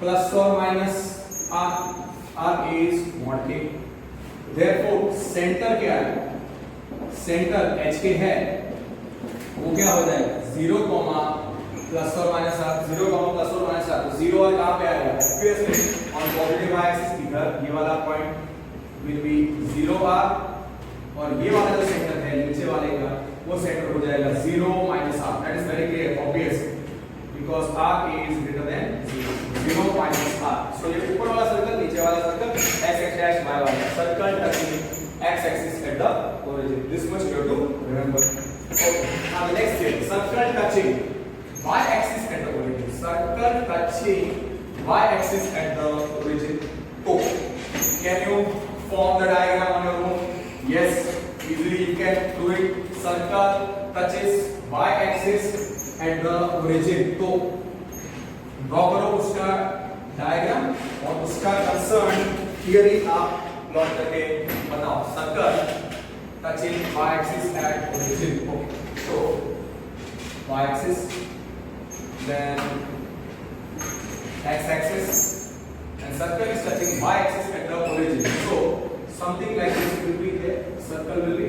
प्लस और minus r is mod k. therefore center क्या है? सेंटर h के है, वो क्या हो जाएगा? 0 प्लस और माइनस r. 0 प्लस और माइनस r. तो 0 और कहाँ पे आएगा? Obviously on positive y axis. इधर ये वाला पॉइंट विल बी 0 r, और ये वाला जो सेंटर है नीचे वाले का, वो सेंटर हो जाएगा 0 minus r. That is very clear, obvious, because r is greater than 0 minus r. सो ये ऊपर वाला सर्कल, नीचे वाला सर्कल, x डैश y वाला circle touching x axis at the origin. This much you have to remember. Okay. Now the next thing, circle touching y axis at the origin. Circle touching y axis at the origin. So, can you form the diagram on your own? Yes, easily you can do it. Circle touches y axis at the origin. तो draw करो उसका diagram और उसका concern theory आप plot करके बताओ circle touching y axis at origin. Okay, so y axis, then x axis, and circle is touching y axis at the origin. So something like this will be there. Circle will be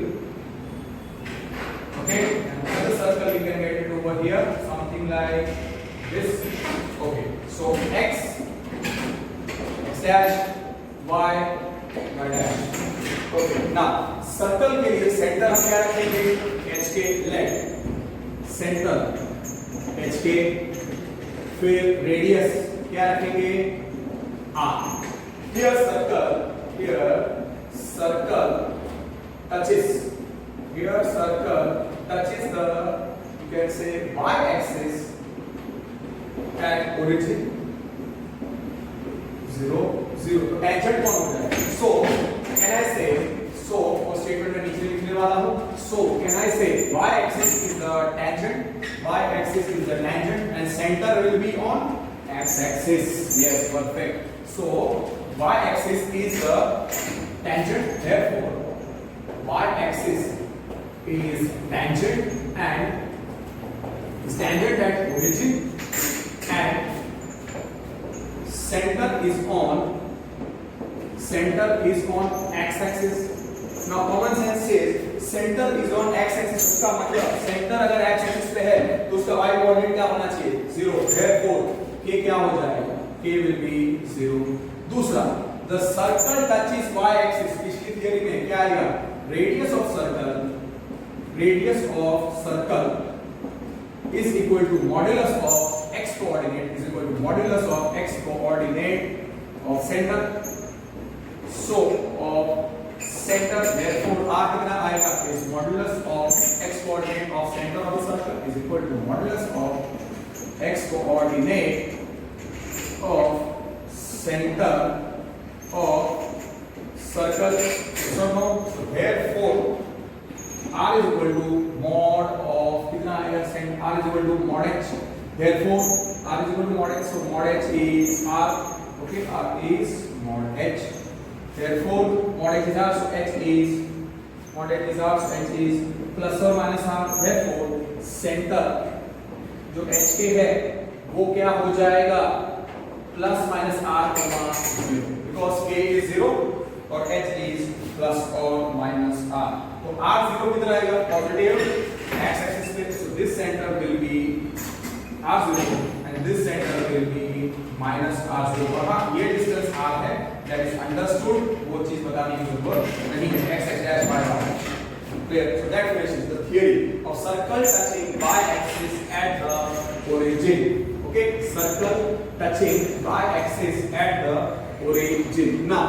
okay, and another circle we can get it over here, something like this. Okay, so x dash y dash. Okay, now circle के लिए centre हम क्या रखेंगे, H के left centre H के, फिर radius क्या रखेंगे r. Here circle touches the, you can say, y axis at origin 0 0. तो टेंजेंट कौन हो जाएगा? So can I say, so और स्टेटमेंट में नीचे लिखने वाला हूँ. So can I say y axis is the tangent, and center will be on x axis. Yes, perfect. So y axis is the tangent, therefore y axis is tangent and is tangent at origin, and center is on x axis. Now common sense says center is on x axis. उसका मतलब centre अगर x axis पे है तो उसका y coordinate क्या होना चाहिए, 0. therefore k क्या हो जाएगा, k will be 0. दूसरा, the circle touches y axis. पिछली थियरी में क्या आएगा, radius of circle is equal to modulus of x coordinate is equal to modulus of x coordinate of center. So of center, therefore r कितना आएगा, is modulus of x coordinate of center of the circle is equal to modulus of x coordinate of center of circle. So no, so therefore r is equal to mod of कितना आएगा, r is equal to mod h. Therefore r is equal to mod h, so mod h is r. Okay, r is mod h. Therefore mod h is r, so h is mod h is r, so h is plus or minus r. Therefore center जो h के है वो क्या हो जाएगा, plus minus r, 0, because k is 0 और h is plus or minus r. तो r 0 कितना आएगा, पॉजिटिव x axis पे. So this center will be r0 and this center will be minus r0. और हाँ, ये डिस्टेंस r है, that is understood. वो चीज बताने की जरूरत नहीं है. x dash y dash. Clear? So that finishes the theory of circle touching y axis at the origin. Okay, circle touching y axis at the origin. Now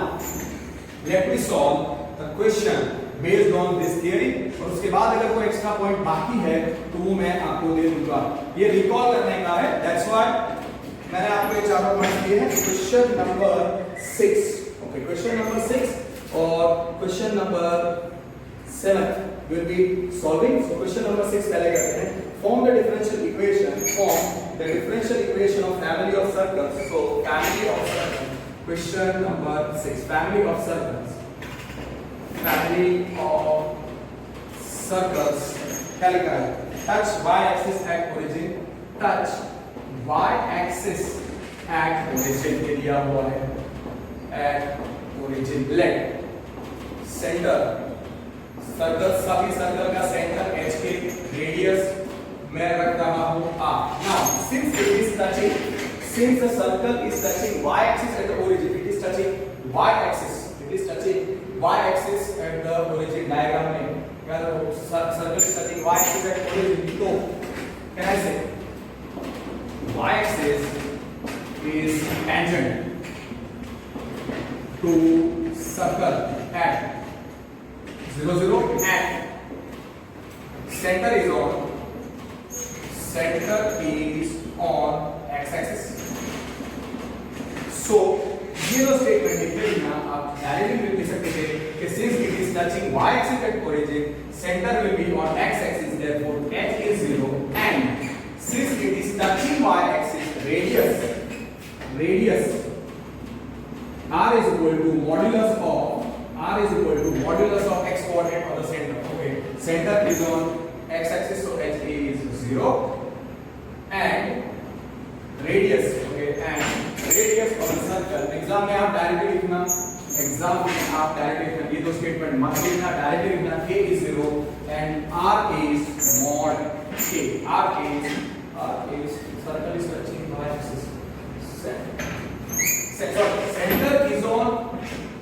let me solve the question based on this theory. और उसके बाद अगर कोई extra point बाकी है तो वो मैं आपको दे दूंगा. ये रिकॉल करने का है, that's why मैंने आपको ये चारों पॉइंट दिए हैं. Question number 6. Okay, question number 6 और question number 7 will be solving. So question number 6 पहले करते हैं. Form the differential equation of family of circles. So family of circles. Question number 6. Family of circles. क्या लिखा है? Touch y-axis at origin. Touch y-axis at origin के दिया हुआ है. At origin. Let center. Circle, सभी सर्कल का centre h के, रेडियस मैं रख रहा हूं r. Now since the circle is touching y axis at the origin, it is touching y axis at the origin. Diagram में क्या है, circle is touching y axis at origin. तो can I say y axis is tangent to circle at 0 0 and center is on x axis. So ये जो statement लिखे ना, आप directly लिख सकते थे कि since it is touching y axis at origin, center will be on x axis, therefore h is 0, and since it is touching y axis, radius r is equal to modulus R is equal to modulus of x coordinate of the center. Okay, center is on x axis, so h is 0, and radius, okay, and radius of the circle. Exam में आप directly लिखना, ये दो statement मत लिखना, directly लिखना k is 0 and r is mod k. r is circle is touching y axis. Center is on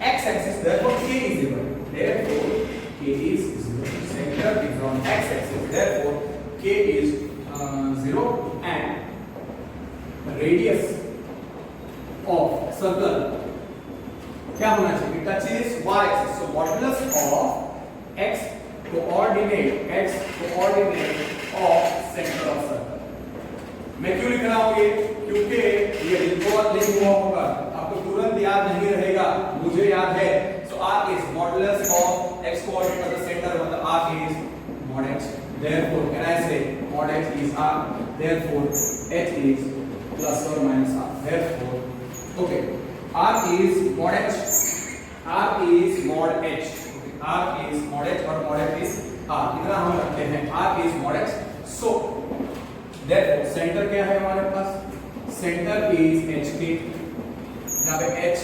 x axis, therefore k is 0. Therefore k is 0. Center is on x axis, therefore k is 0, and radius of circle क्या होना चाहिए? Touches y axis. So modulus of x coordinate of center of circle. मैं क्यों लिख रहा हूँ ये? क्योंकि ये लिंक हुआ होगा, आपको तुरंत याद नहीं रहेगा, मुझे याद है. So r is modulus of x coordinate of the center, मतलब r is mod h. Therefore can I say mod h is r, therefore h is plus or minus r. Therefore okay, r is mod h, r is mod h, okay, r is mod h और mod h is r. इतना हम रखते हैं, r is mod h. So therefore center क्या है हमारे पास? Center is hk, यहाँ पे h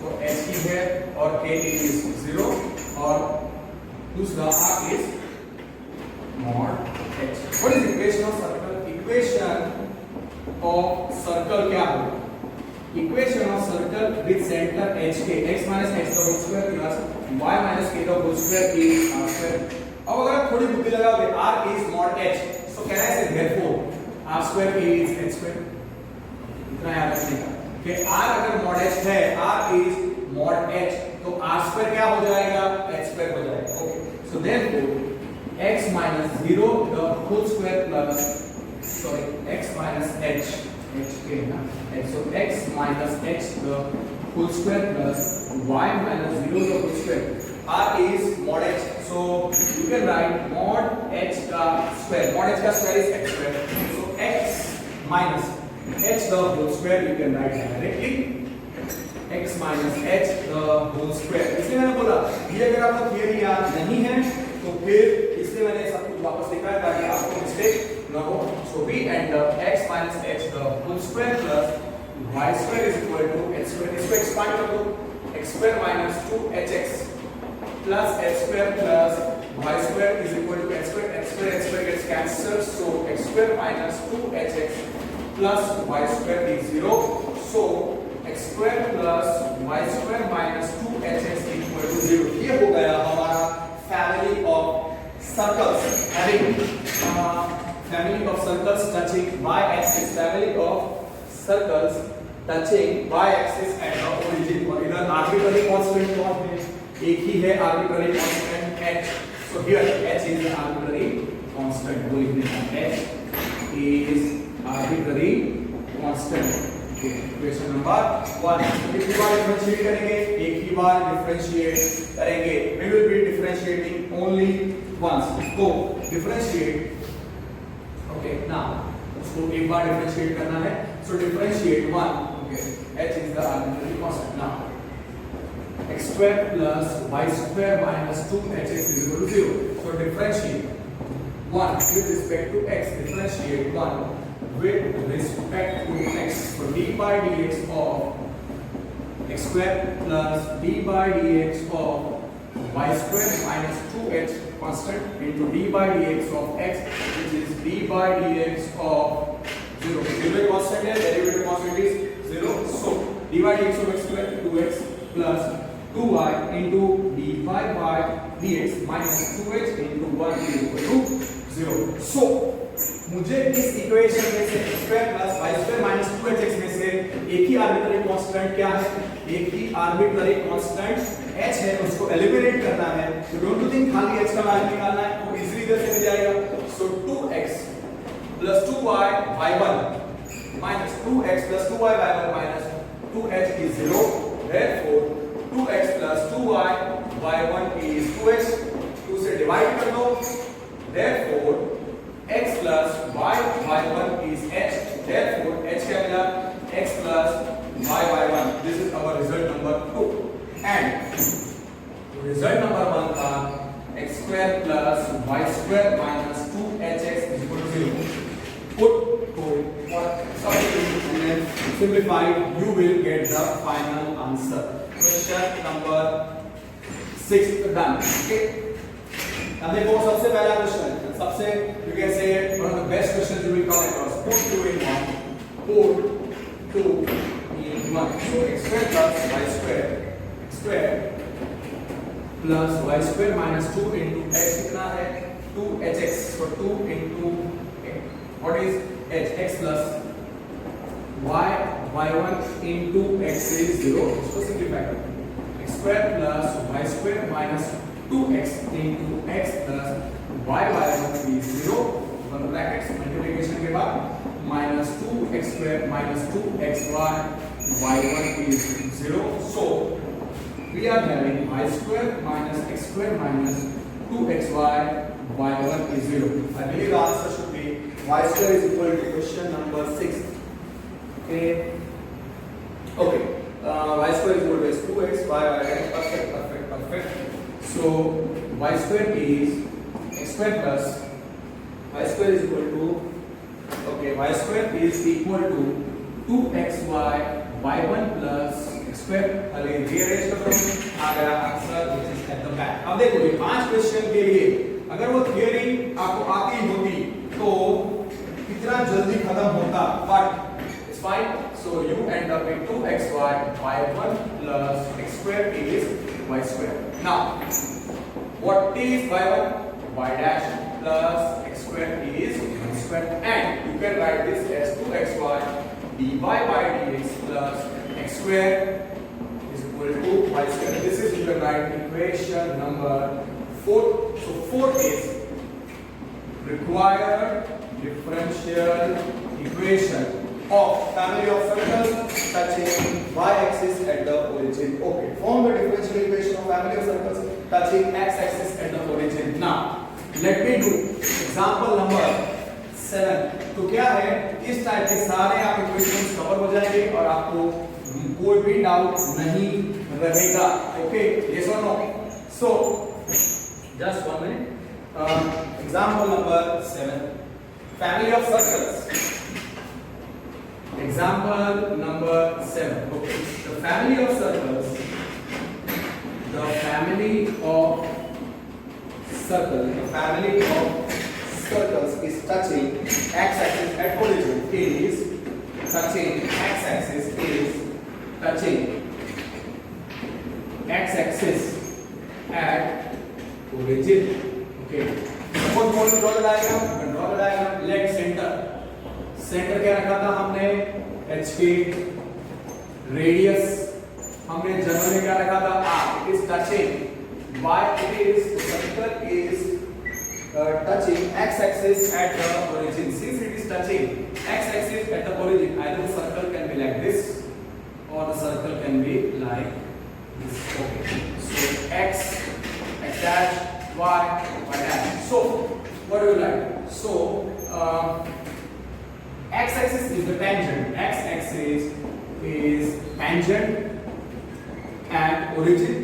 तो h की है और k is 0, और दूसरा r is mod h. What is equation of circle? Equation of circle क्या होगा? Equation of circle with center hk, x minus h the whole square plus y minus k the whole square is r square. अब अगर आप थोड़ी बुद्धि लगाओगे, r is mod h, so can I say therefore r square is h square. इतना याद रखिएगा कि r अगर mod h है, r is mod h, तो r square क्या हो जाएगा? h square हो जाएगा. Okay, so therefore x minus 0 the whole square plus x minus h hk ना, so x minus h the whole square plus y minus 0 the whole square. r is mod h, so you can write mod h का square. Mod h का square is x square, so x minus h the whole square you can write directly x minus h the whole square. इसलिए मैंने बोला ये अगर आपको theory याद नहीं है तो फिर इसलिए मैंने सब कुछ वापस लिखा है ताकि आपको मिस्टेक न हो. So we end up x minus h the whole square plus y square is equal to h square. इसको एक्सपांड कर दो, x square minus 2hx plus h square plus y square is equal to h square. H square gets cancelled, so x square minus 2hx plus y square is 0. So x square plus y square minus 2hx equal to 0. ये हो गया हमारा family of circles having family of circles touching y axis, family of circles touching y axis at the origin. और इधर arbitrary constant कौन है? एक ही है arbitrary constant h. So here h is the arbitrary constant. वो लिखने का h is arbitrary constant. Okay, question number 1. कितनी बार डिफरेंशिएट करेंगे? एक ही बार डिफरेंशिएट करेंगे. We will be differentiating only once. तो differentiate. Okay, now उसको एक बार डिफरेंशिएट करना है. So differentiate 1. Okay, h is the arbitrary constant. Now x square plus y square minus 2hx is equal to 0. So differentiate 1 with respect to x. Differentiate 1 with respect to x. So d by dx of x square plus d by dx of y square minus 2h constant into d by dx of x, which is d by dx of 0. Derivative constant है, derivative constant is 0. So d by dx of x square 2x plus 2y into dy by dx minus 2h into 1 is equal to 0. So मुझे इस equation में से x square plus y square minus 2hx में से एक ही arbitrary constant क्या है? एक ही आर्बिट्ररी कांस्टेंट h है, उसको एलिमिनेट करना है. तो डोंट यू थिंक खाली h का वैल्यू निकालना है तो इजीली इधर से मिल जाएगा. सो 2x plus 2y y1 minus 2x plus 2y y1 minus 2h is 0. Therefore 2x plus 2y y1 is 2x. 2 से डिवाइड कर दो. Therefore x plus y y1 is h. Therefore h क्या मिला? x plus y y1. This is our result number 2. And simplified, you will get the final answer. Question number 6 done. Okay. अब देखो सबसे पहला question, सबसे you can say one of the best questions you will come across. Put 2 in 1. Put 2 in 1. So x square plus y square. X square plus y square minus 2 into x कितना है 2hx. So 2 into what is h? X plus y1 into x is 0. इसको simplify करो. X square plus y square minus 2x into x plus y1 is 0. Open the brackets. Multiplication के बाद minus 2x square minus 2xy y1 is 0. So we are having y square minus x square minus 2xy y1 is 0. I believe the answer should be y square is equal to question number 6. Okay. Okay. Y square is equal to 2x y perfect. So y square is x square plus y square is equal to y square is equal to 2xy y1 plus x square. अरे rearrange कर दो, आ गया answer which is at the back. अब देखो ये 5 question के लिए अगर वो थ्योरी आपको आती होती तो कितना जल्दी खत्म होता, but it's fine. So you end up with 2xy y1 plus x square is y square. Now what is y1? Y dash plus x square is y square, and you can write this as 2xy dy by dx plus x square is equal to y square. This is you can write equation number 4. So 4 is required differential equation of family of circles touching y-axis at the origin. Okay, form the differential equation of family of circles touching x-axis at the origin. Now, let me do example number 7. तो क्या है, इस type के सारे आप equations cover हो जाएंगे और आपको कोई भी डाउट नहीं रहेगा. Okay, yes or no? So, just 1 minute. Example number 7. Family of circles. Example number 7. Okay. The family of circles is touching x-axis at origin. Is touching x-axis at origin. Okay. Suppose you want to draw the diagram. You can draw the diagram. Let center. Centre क्या रखा था हमने h के, radius हमने general में क्या रखा था r. It is touching y, it is circle is touching x axis at the origin. Since it is touching x axis at the origin, either the circle can be like this or the circle can be like this. Okay, so x dash y dash. So what do you like? So x-axis is the tangent. X-axis is tangent at origin.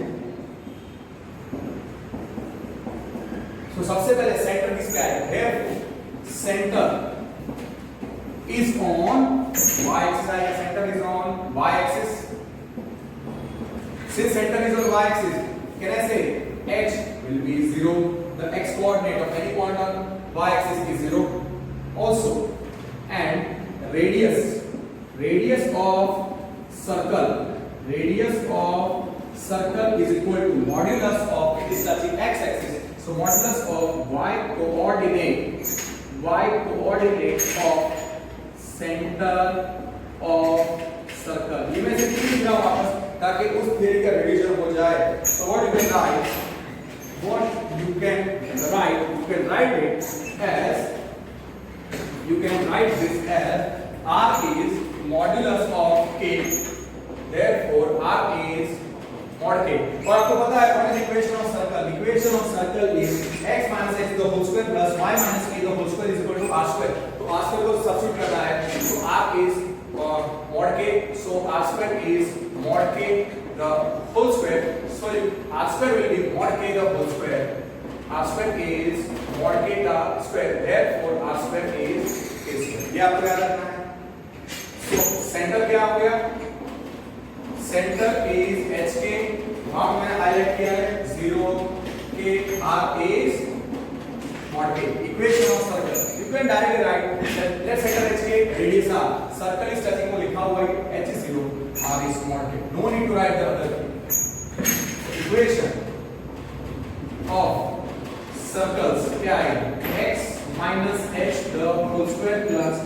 So सबसे पहले centre किसका है? Therefore, center is on y-axis. Center is on y-axis. Since center is on y-axis, can I say h will be 0? The x-coordinate of any point on y-axis is 0. Also, and radius of circle is equal to modulus of, it is touching x-axis, so modulus of y coordinate of center of circle. ये मैं सिर्फ लिख रहा हूँ वापस ताकि उस theory का रिवीजन हो जाए. So what you can write it as, you can write this as r is modulus of k. Therefore r is mod k. और आपको पता है what is equation of circle? Equation of circle is x minus x to the whole square plus y minus k to the whole square is equal to r square. तो r square को substitute करना है. So r is mod k. So r square is mod k the whole square. So r square will be mod k the whole square. R square is mod k the square. Therefore r square is k square. ये आपको याद रखना है. So centre क्या हो गया? Centre is H के, वहां मैंने हाईलाइट किया है 0 के r is not k. Equation of circle. You can directly write that let's center HK, radius r. Circle is touching को लिखा हुआ है h is 0, r is small k. No need to write the other thing. Equation of circles क्या है? x minus h the whole square plus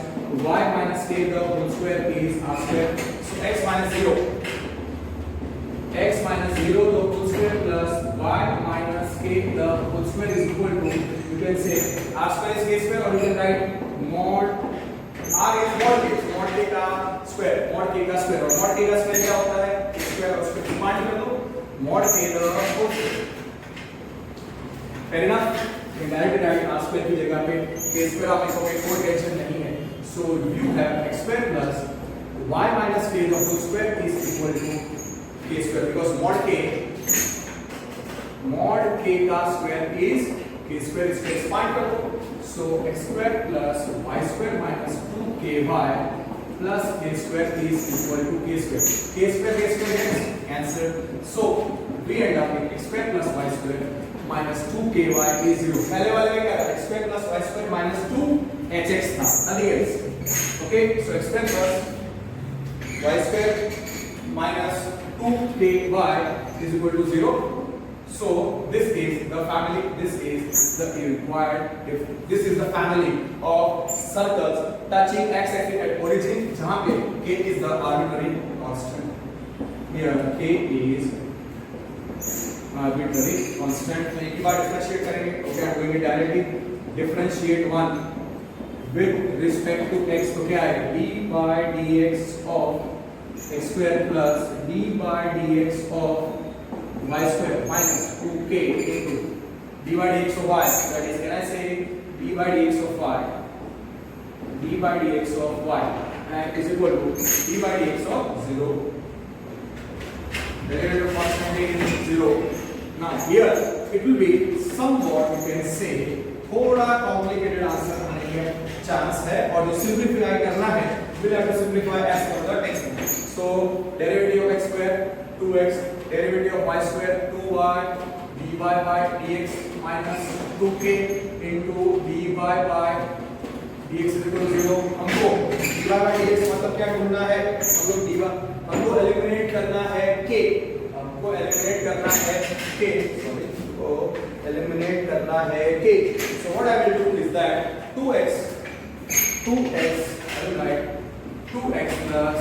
y minus k the whole square is r square. So x minus 0. X minus 0 the whole square plus y minus k the whole square is equal to, you can say r square is k square, or you can write mod r is mod k का square, mod k का square, और mod k का square क्या होता है? square और square define कर लो, mod k the whole square. fair enough? you direct right r square की जगह पे k square आप लिखोगे, कोई टेंशन नहीं है. so you have x square plus y minus k the whole square is equal to k square, because mod k का square is k square, इसको एक्सपांड कर दो. so x square plus y square minus 2ky plus k square is equal to k square. k square cancel. so we end up with x square plus y square minus 2ky is 0. पहले वाले में क्या था? x square plus y square minus 2hx था, nothing else. okay, so x square plus y square minus 2ky is equal to 0. so this is the family, this is the required, if this is the family of circles touching x axis at origin, जहां पे k is the arbitrary constant. here k is arbitrary constant. तो एक बार differentiate करेंगे. okay, I'm going to directly differentiate one with respect to x. तो क्या है? d by dx of x square plus d by dx of y square minus 2k into d by dx of y, that is, can I say d by dx of y, d by dx of y and is equal to d by dx of 0. Derivative constant is 0. now here it will be somewhat, you can say, थोड़ा complicated answer आने का chance है, और जो simplify करना है we'll have to simplify as per the text. so derivative of x square 2x, derivative of y square 2y, dy by dx minus 2k into dy by dx is equal to 0. हमको dy by dx मतलब क्या ढूंढना है? हमको eliminate करना है k, हमको eliminate करना है k, सॉरी, तो एलिमिनेट करना है k. so what I will do is that 2x I will write 2x plus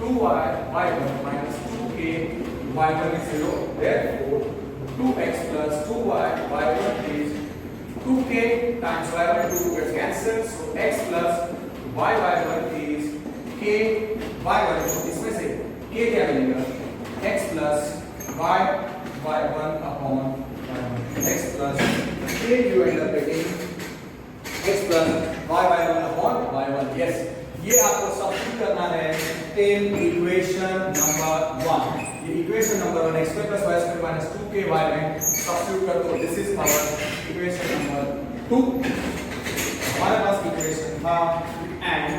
2y y1 minus 2k y1 is 0. therefore 2x plus 2y y1 is 2k times y1, 2 gets cancelled. so x plus y1 is k y1. तो इसमें से k क्या मिलेगा? x plus y1 upon y1. x plus k you end up getting x plus y1 upon y1. yes, ये आपको substitute करना है in equation number 1. ये equation number 1 x square plus y square minus 2ky में substitute कर दो. This is our equation number 2. हमारे पास इक्वेशन था एंड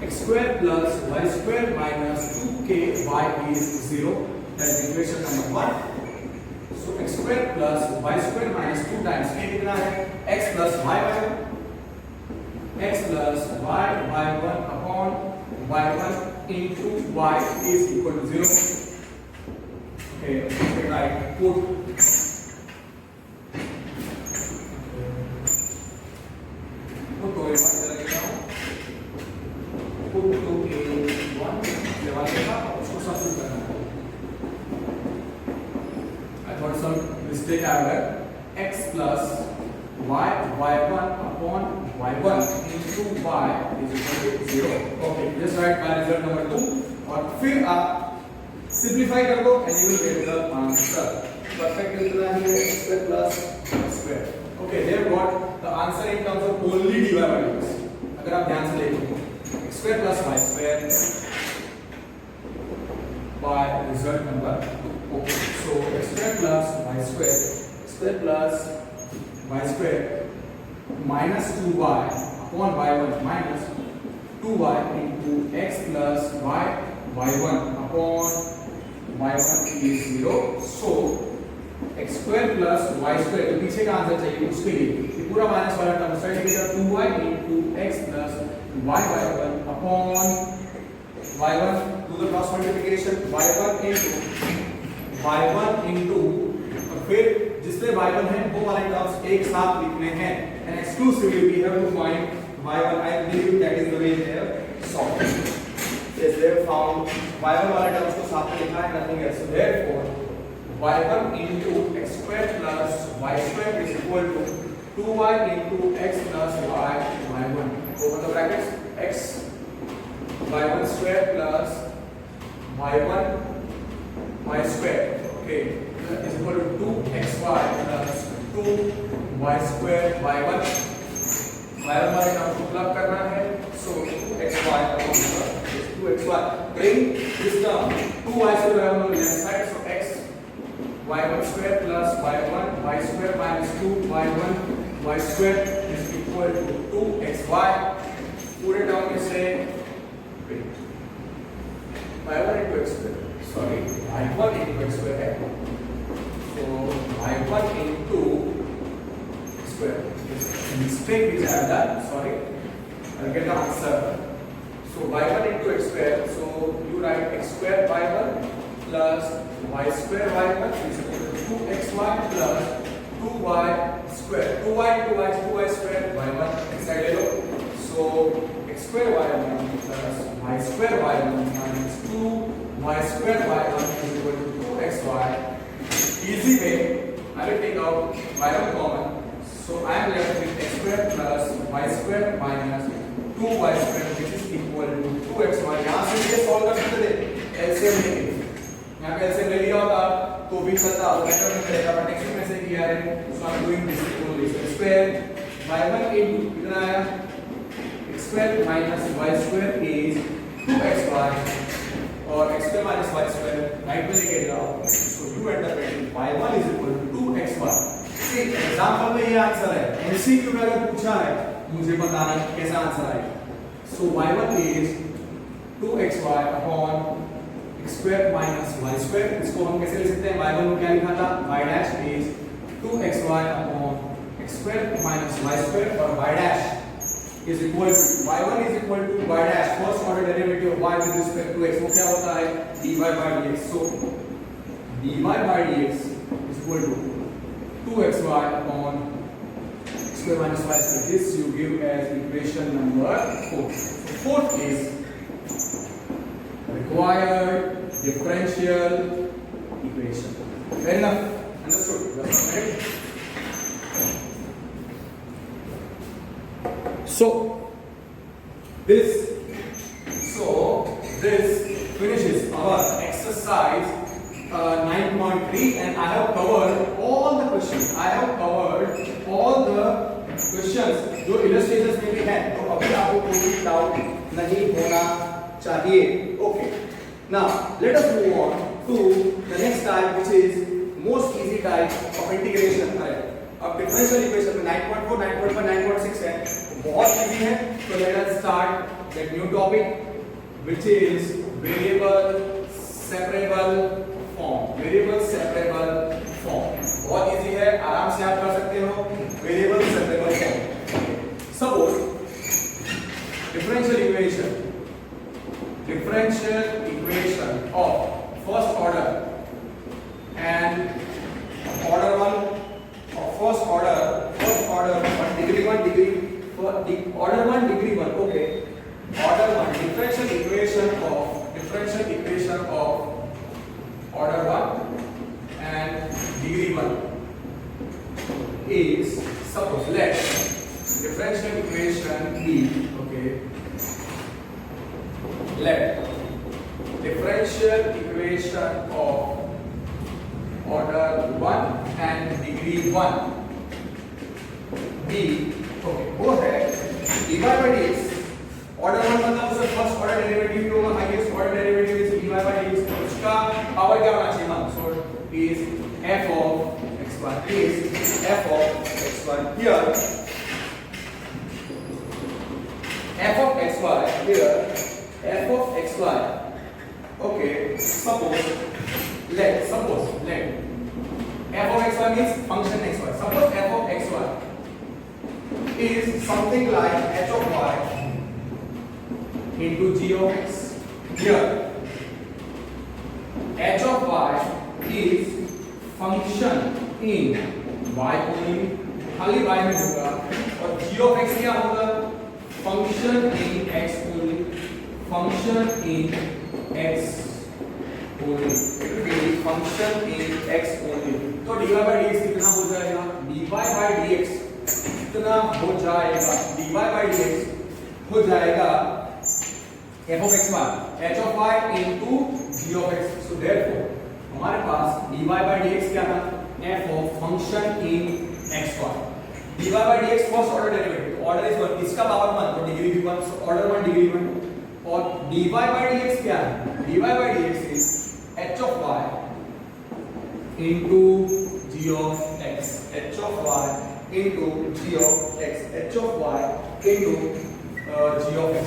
x square plus y square minus 2ky is 0. that is equation number 1. so x square plus y square minus 2 times k कितना है? x plus y1, x plus y1 upon y1 into y is equal to 0. okay, right, put तो ये बात करेंगे हम put to a1 ये वाला था, उसको सब्स्टिट्यूट करना है. I thought some mistake I had. x plus y1 upon y1 into y is equal to 0. okay, just write my result number 2 और फिर आप सिंपलीफाई कर दो and you will get the answer. perfect कितना है? x square plus y square. okay, there got the answer in terms of only dy by dx. अगर आप ध्यान से देखो x square plus y square by result number 2. okay, so x square plus y square minus 2y upon y1 minus 2y into x plus y1 upon y1 is 0. So x square plus y square, तो पीछे का answer चाहिए उसके लिए ये पूरा minus वाला term side में 2y into x plus y1 upon y1 do the cross multiplication y1 into और फिर जिसमें y1 है वो वाले टर्म्स एक साथ लिखने हैं and exclusively we have to find y1. I believe that is the way they have solved. Yes, they have found y1 वाले टर्म्स को साथ में लिखा है, nothing else. So therefore y1 into x square plus y square is equal to 2y into x plus y1. Open the brackets. X y1 square plus y1 y square, okay, is equal to 2xy plus 2y square y1 वाले term को plug करना है. So 2xy upon 2xy. Bring this term 2y square on the left side. So x y1 square plus y1 y square minus 2y1 y square is equal to 2xy. पूरे term में से y1 into x square, sorry, y1 into x square है. So y1 into square. Mistake which I have done, sorry, I'll get the answer. So y1 into x square, so you write x square y1 plus y square y1 is equal to 2xy plus 2y square. 2y into y is 2y square y1 inside ले लो. So x square y1 plus y square y1 minus 2y square y1 is equal to 2xy. Easy way, I will take out y1 common. So I am left with x square plus y square minus 2y square which is equal to 2xy. यहाँ से ये solve कर सकते थे LCM लेके. यहाँ पे LCM ले लिया होता तो भी चलता, बेटर में चलेगा, बट एक्स में से किया है. So I am doing this only. So square y1 into कितना आया? x square minus y square is 2xy और x square minus y square right में लेके जाओ. So you end up getting y1 is equal to 2xy. Example में ये answer है. MCQ में अगर पूछा है मुझे बताना कैसा आंसर आएगा. सो y1 is 2xy upon x square minus y square. इसको हम कैसे लिख सकते हैं? y1 को क्या लिखा था? y dash is 2xy upon x square minus y square और y dash is equal to y1 is equal to y dash first order derivative of y with respect to x. वो क्या होता है? dy by dx. So dy by dx is equal to 2xy upon x square minus y square. This you give as equation number 4. Fourth is required differential equation. Fair enough? Understood? So this finishes our exercise 9.3 and I have covered all the questions. I have covered all the questions जो illustrations में भी हैं. तो अभी आपको कोई doubt नहीं होना चाहिए. Okay. Now let us move on to the next type, which is most easy type of integration. अब differential equation में 9.4, 9.5, 9.6 है, बहुत easy है. So let us start that new topic, which is variable separable form. Variable separable form बहुत easy है, आराम से आप कर सकते हो. Variable separable form. Suppose differential equation of first order and order 1 of first order 1 degree 1 degree order 1 degree 1. Okay, order 1 differential equation of order 1 and degree 1 is, suppose let differential equation be, okay, let differential equation of order 1 and degree 1 be, okay, वो है dy by dx. Order 1 मतलब उसका first order derivative होगा, highest order derivative is dy by dx. उसका power क्या होना चाहिए? मान सो is f of x1 is f of x1. Here f of xy here f of xy, okay, suppose let f of xy means function xy. Suppose f of xy is something like h of y into g of x. Here h of y is function in y only, खाली y में होगा, और g of x क्या होगा? function in x only, function in x only, it will be function in x only. तो dy by dx कितना हो जाएगा? dy by dx कितना हो जाएगा? dy by dx हो जाएगा f of x y, h of y into g of x. So therefore हमारे पास dy by dx क्या था? f of function in x y. dy by dx first order derivative, order is 1, इसका power 1 तो degree भी 1, so order 1 degree 1. और dy by dx क्या है? dy by dx is h of y into g of x, h of y into g of x, h of y into g of x.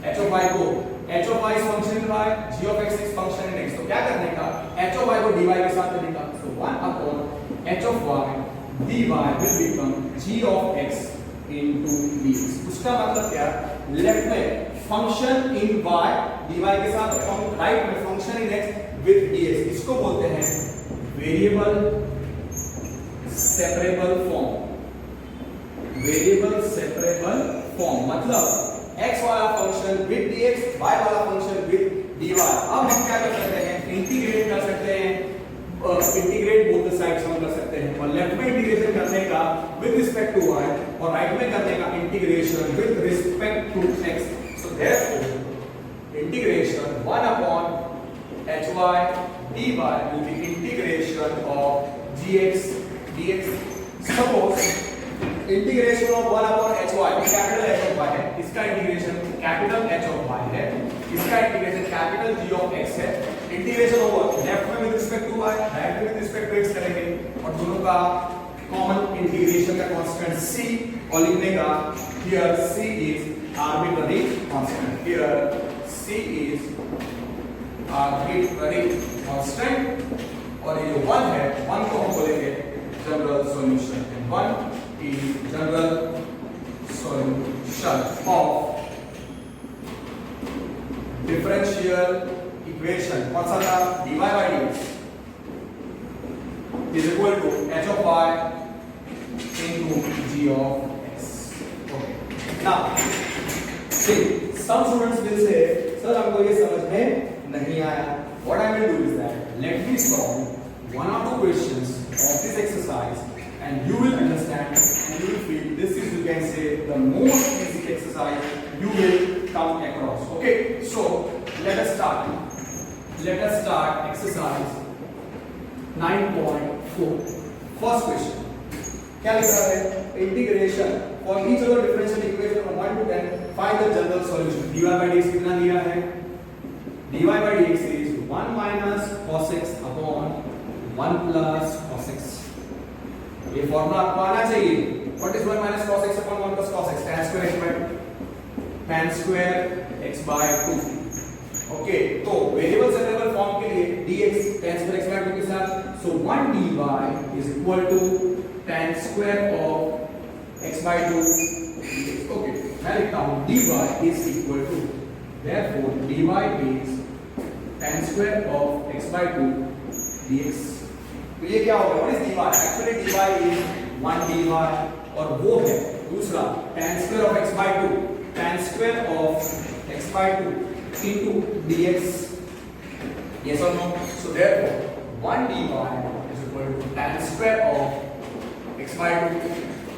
h of y को h of y is function in y, g of x is function in x. तो क्या करने का? h of y को dy के साथ करने का. So 1 upon h of y dy will become g of x into dx. उसका मतलब क्या? लेफ्ट में फंक्शन इन y dy के साथ, राइट में function in x with dx. इसको बोलते हैं variable separable form. Variable separable form मतलब x वाला फंक्शन with dx, y वाला फंक्शन with dy. अब हम क्या कर सकते हैं? इंटीग्रेट कर सकते हैं, इंटीग्रेट बोथ द साइड्स हम कर सकते हैं. और लेफ्ट में इंटीग्रेशन करने का विद रिस्पेक्ट टू y, और राइट में करने का integration with respect to x. So therefore integration 1 upon hy dy will be integration of gx dx. Suppose integration of 1 upon hy, capital h of y है, इसका integration capital h of y है, इसका integration capital g of x है. Integration over left में with respect to y, right में with respect to x करेंगे, और दोनों का कॉमन इंटीग्रेशन का कांस्टेंट c, और लिखने का here c is arbitrary constant. Here c is arbitrary constant, और ये जो 1 है, 1 को हम बोलेंगे general solution. 1 is general solution of differential equation. कौन सा था? dy by dx is equal to h of y into g of x. Okay. Now, see, some students will say, sir, हमको ये समझ में नहीं आया. What I will do is that let me solve 1 or 2 questions of this exercise, and you will understand and you will feel this is, you can say, the most basic exercise you will come across. Okay, so let us start exercise 9.4. first question क्या लिखा है? Integration for each of the differential equation from 1 to 10 find the general solution. dy by dx कितना दिया है? dy by dx is 1 minus cos x upon 1 plus cos x. ये formula आपको आना चाहिए. What is 1 minus cos x upon 1 plus cos x? tan square x by 2. Okay, तो variable separable form के लिए dx tan square x by 2 के साथ, so 1 dy is equal to tan square of x by 2 dx. Okay, मैं लिखता हूँ dy is equal to, therefore dy is tan square of x by 2 dx. तो ये क्या होगा? What is dy? Actually dy is 1 dy, और वो है दूसरा tan square of x by 2, tan square of x by 2 into dx. Yes or no? So therefore 1 dy is equal to tan square of x by 2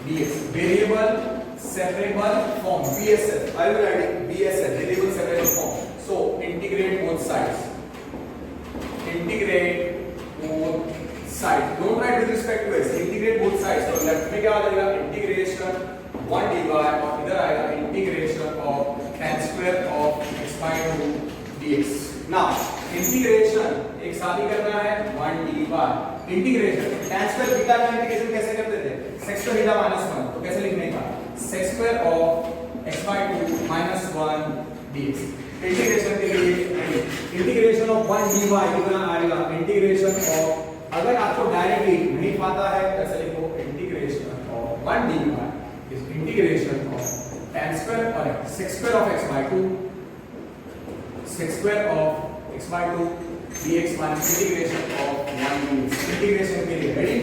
dx. Variable separable form, VSF. I will write VSF, variable separable form. So integrate both sides. Integrate both sides. Don't write with respect to x. Integrate both sides. So left में क्या आ जाएगा? Integration 1 dy, और इधर आएगा integration of tan square of x by 2 dx. Now integration एक साथ ही करना है 1 dy. Integration tan square beta का इंटीग्रेशन कैसे करते थे? sec square beta minus 1. तो कैसे लिखने का? sec square of x by 2 minus 1 dx। Integration के लिए इंटीग्रेशन ऑफ 1 dy कितना आएगा, इंटीग्रेशन ऑफ, अगर आपको डायरेक्टली नहीं पता है ऐसे लिखो, integration of 1 dy is integration of tan square और sec square of x by 2 sec square of x by 2 dx minus integration of 1 dx। Integration के लिए रेडी।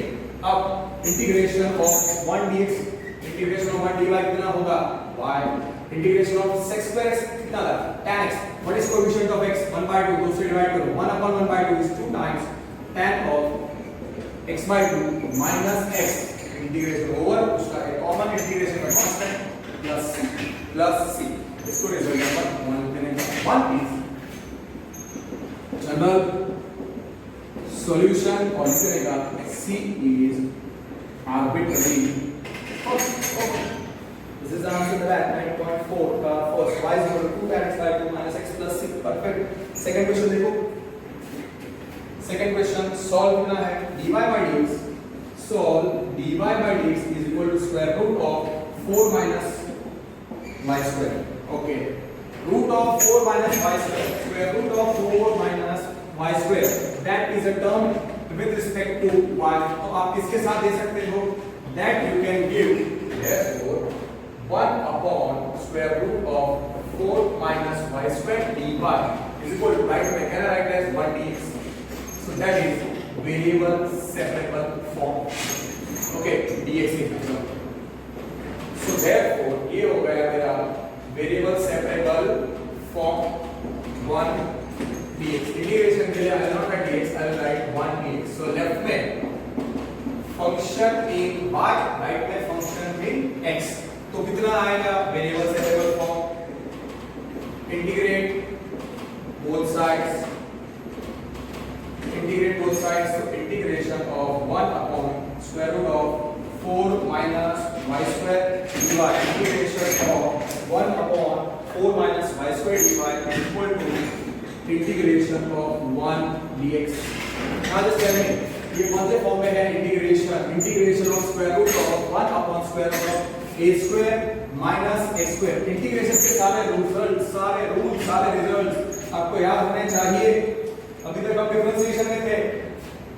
अब integration of 1 dx, integration of 1 dy कितना होगा, y integration of sec square x कितना था, tan x, what is coefficient of x, 1/2, 2 से divide करो, 1/1/2 is 2 times tan of x by 2 minus x, integration over उसका एक common integration का constant plus c, इसको रिजल्ट नंबर 1 लिखने का। 1 इज जनरल सॉल्यूशन और इसे का c is arbitrary। Okay. This is the answer to that 9.4 का first, y is equal to 2 tan x by 2 minus x plus c। perfect। second question देखो, second question solve करना है, dy by dx, solve dy by dx is equal to square root of 4 minus y square। okay, root of 4 minus y square, square root of 4 minus y square, that is a term with respect to y। तो आप किसके साथ दे सकते हो, that you can give, therefore 1 upon square root of 4 minus y square dy is equal to, right, I can write as 1 dx, so that is variable separable form। okay, dx is so therefore ये हो गया मेरा variable separable form 1 dx। Integration के लिए I will not write dx, I will write 1 dx। so left में function in y, right में function in x, तो कितना आएगा, variable separable form, integrate both sides, तो integration of 1 upon square root of 4 minus y square dy, integration of 1 upon 4 minus y square dy is equal to integration of 1 dx। now just tell me ये कौन से form में है, integration of square root of 1 upon square root of a square minus x square। Integration के सारे results आपको याद होने चाहिए, अभी तक हम डिफरेंशिएशन में थे।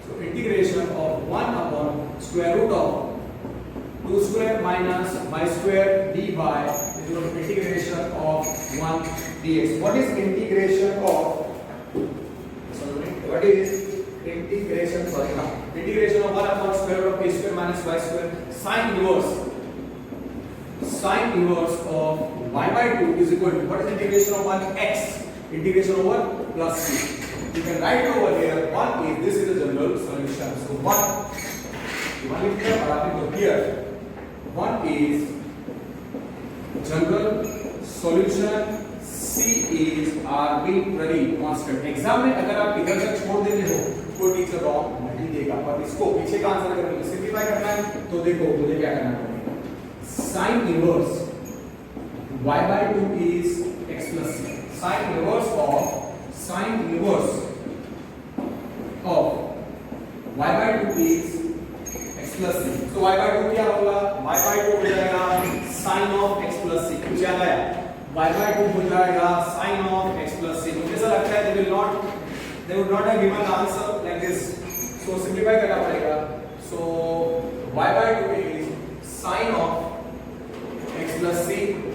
So integration of 1 upon square root of 2 square minus y square dy is equal to integration of 1 dx। What is integration of, integration of 1 upon square root of a square minus y square, sin inverse of y by 2 is equal to, what is integration of 1x, integration over plus c। you can write over here 1 is, this is the general solution, so 1 लिख दिया और आपने तो here 1 is general solution, c is arbitrary constant। Exam में अगर आप इधर तक छोड़ देते हो कोई टीचर रॉन्ग नहीं देगा, पर इसको पीछे का आंसर अगर सिंपलीफाई करना है तो देखो मुझे क्या करना है, sin inverse y by 2 is x plus c, sin inverse of y by 2 is x plus c। so y by 2 क्या होगा, y by 2 हो जाएगा sin of x plus c, कुछ याद आया, y by 2 हो जाएगा sin of x plus c। मुझे ऐसा लगता है they would not have given the answer like this, so simplify करना पड़ेगा। so y by 2 is sin of x plus c,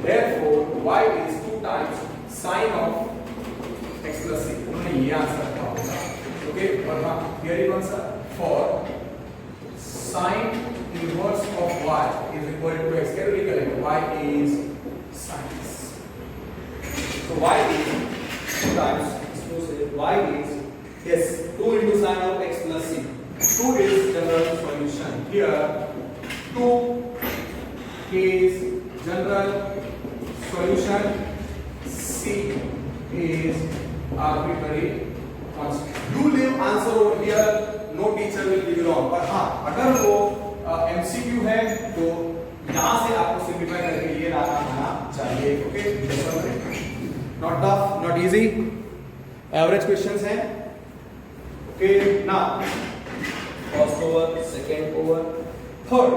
therefore y is 2 times sin of x plus c। उन्होंने ये answer रखा होगा, ओके। और हाँ theory कौन सा, for sin inverse of y is equal to x, कैसे लिखेंगे, y is sin x, so y is 2 times, suppose y is, yes, 2 into sin of x plus c, 2 is general solution, here 2 is general solution, c is arbitrary constant। do leave answer over here, no teacher will give you wrong, पर हाँ अगर वो MCQ है तो यहाँ से आपको simplify करके ये लाना आना चाहिए, okay. not tough, not easy, average questions हैं, okay. now first over, second over, third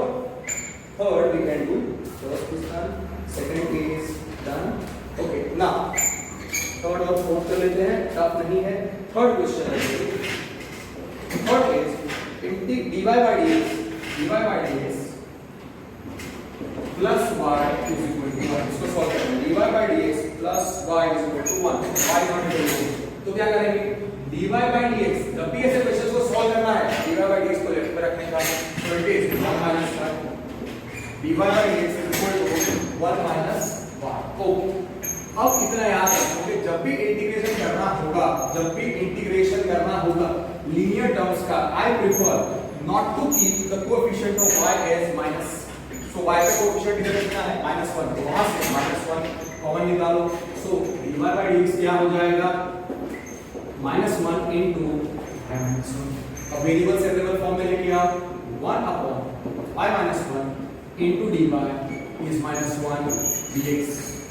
we can do, first is done, second is done, okay। now tough नहीं है। थर्ड क्वेश्चन है, third is dy by dx plus y is equal to 1। इसको solve करेंगे। dy by dx plus y is equal to 1, y not equal to, तो क्या करेंगे, dy by dx, जब भी ऐसे क्वेश्चंस को सॉल्व करना है dy by dx को लेफ्ट पे रखने का, तो it is 1 minus 1 dy by dx is equal to 1 minus y। Okay, अब इतना याद रखो कि जब भी इंटीग्रेशन करना होगा लीनियर टर्म्स का, I prefer not to keep the coefficient of y as minus. So y का कोएफिशिएंट इधर कितना है, -1, तो वहां से -1 कॉमन निकालो। सो dy by dx क्या हो जाएगा, -1 into -1। अब वेरिएबल सेपरेबल फॉर्म में लेके आओ, 1 upon y minus 1 into dy is -1 dx।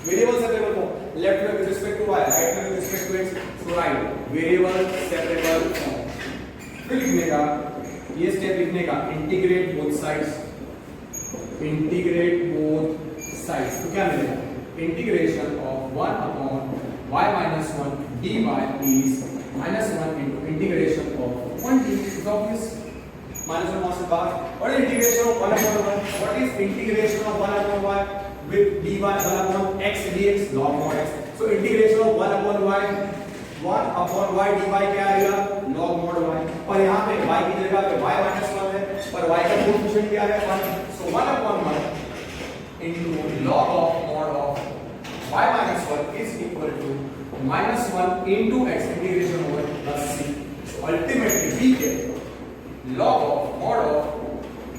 Variable separable form, left में with respect to y, right में with respect to x, so right variable separable form. फिर लिखने का, ये स्टेप लिखने का, इंटीग्रेट बोथ साइड्स, तो क्या मिलेगा, integration of 1 upon y minus 1 dy is -1 into integration of 1 dy, is obvious। -1 से बाहर, what is integration of 1 upon y, what is integration of 1 upon y with dy 1 upon x dx, log mod x। so integration of 1 upon y dy क्या आएगा, log mod y। और यहाँ पे y की जगह पे y minus 1 है, पर y का कोएफिशिएंट क्या है, 1, so 1 upon 1 into log of mod of y minus 1 is equal to -1 into x integration over plus c। so ultimately we get log of mod of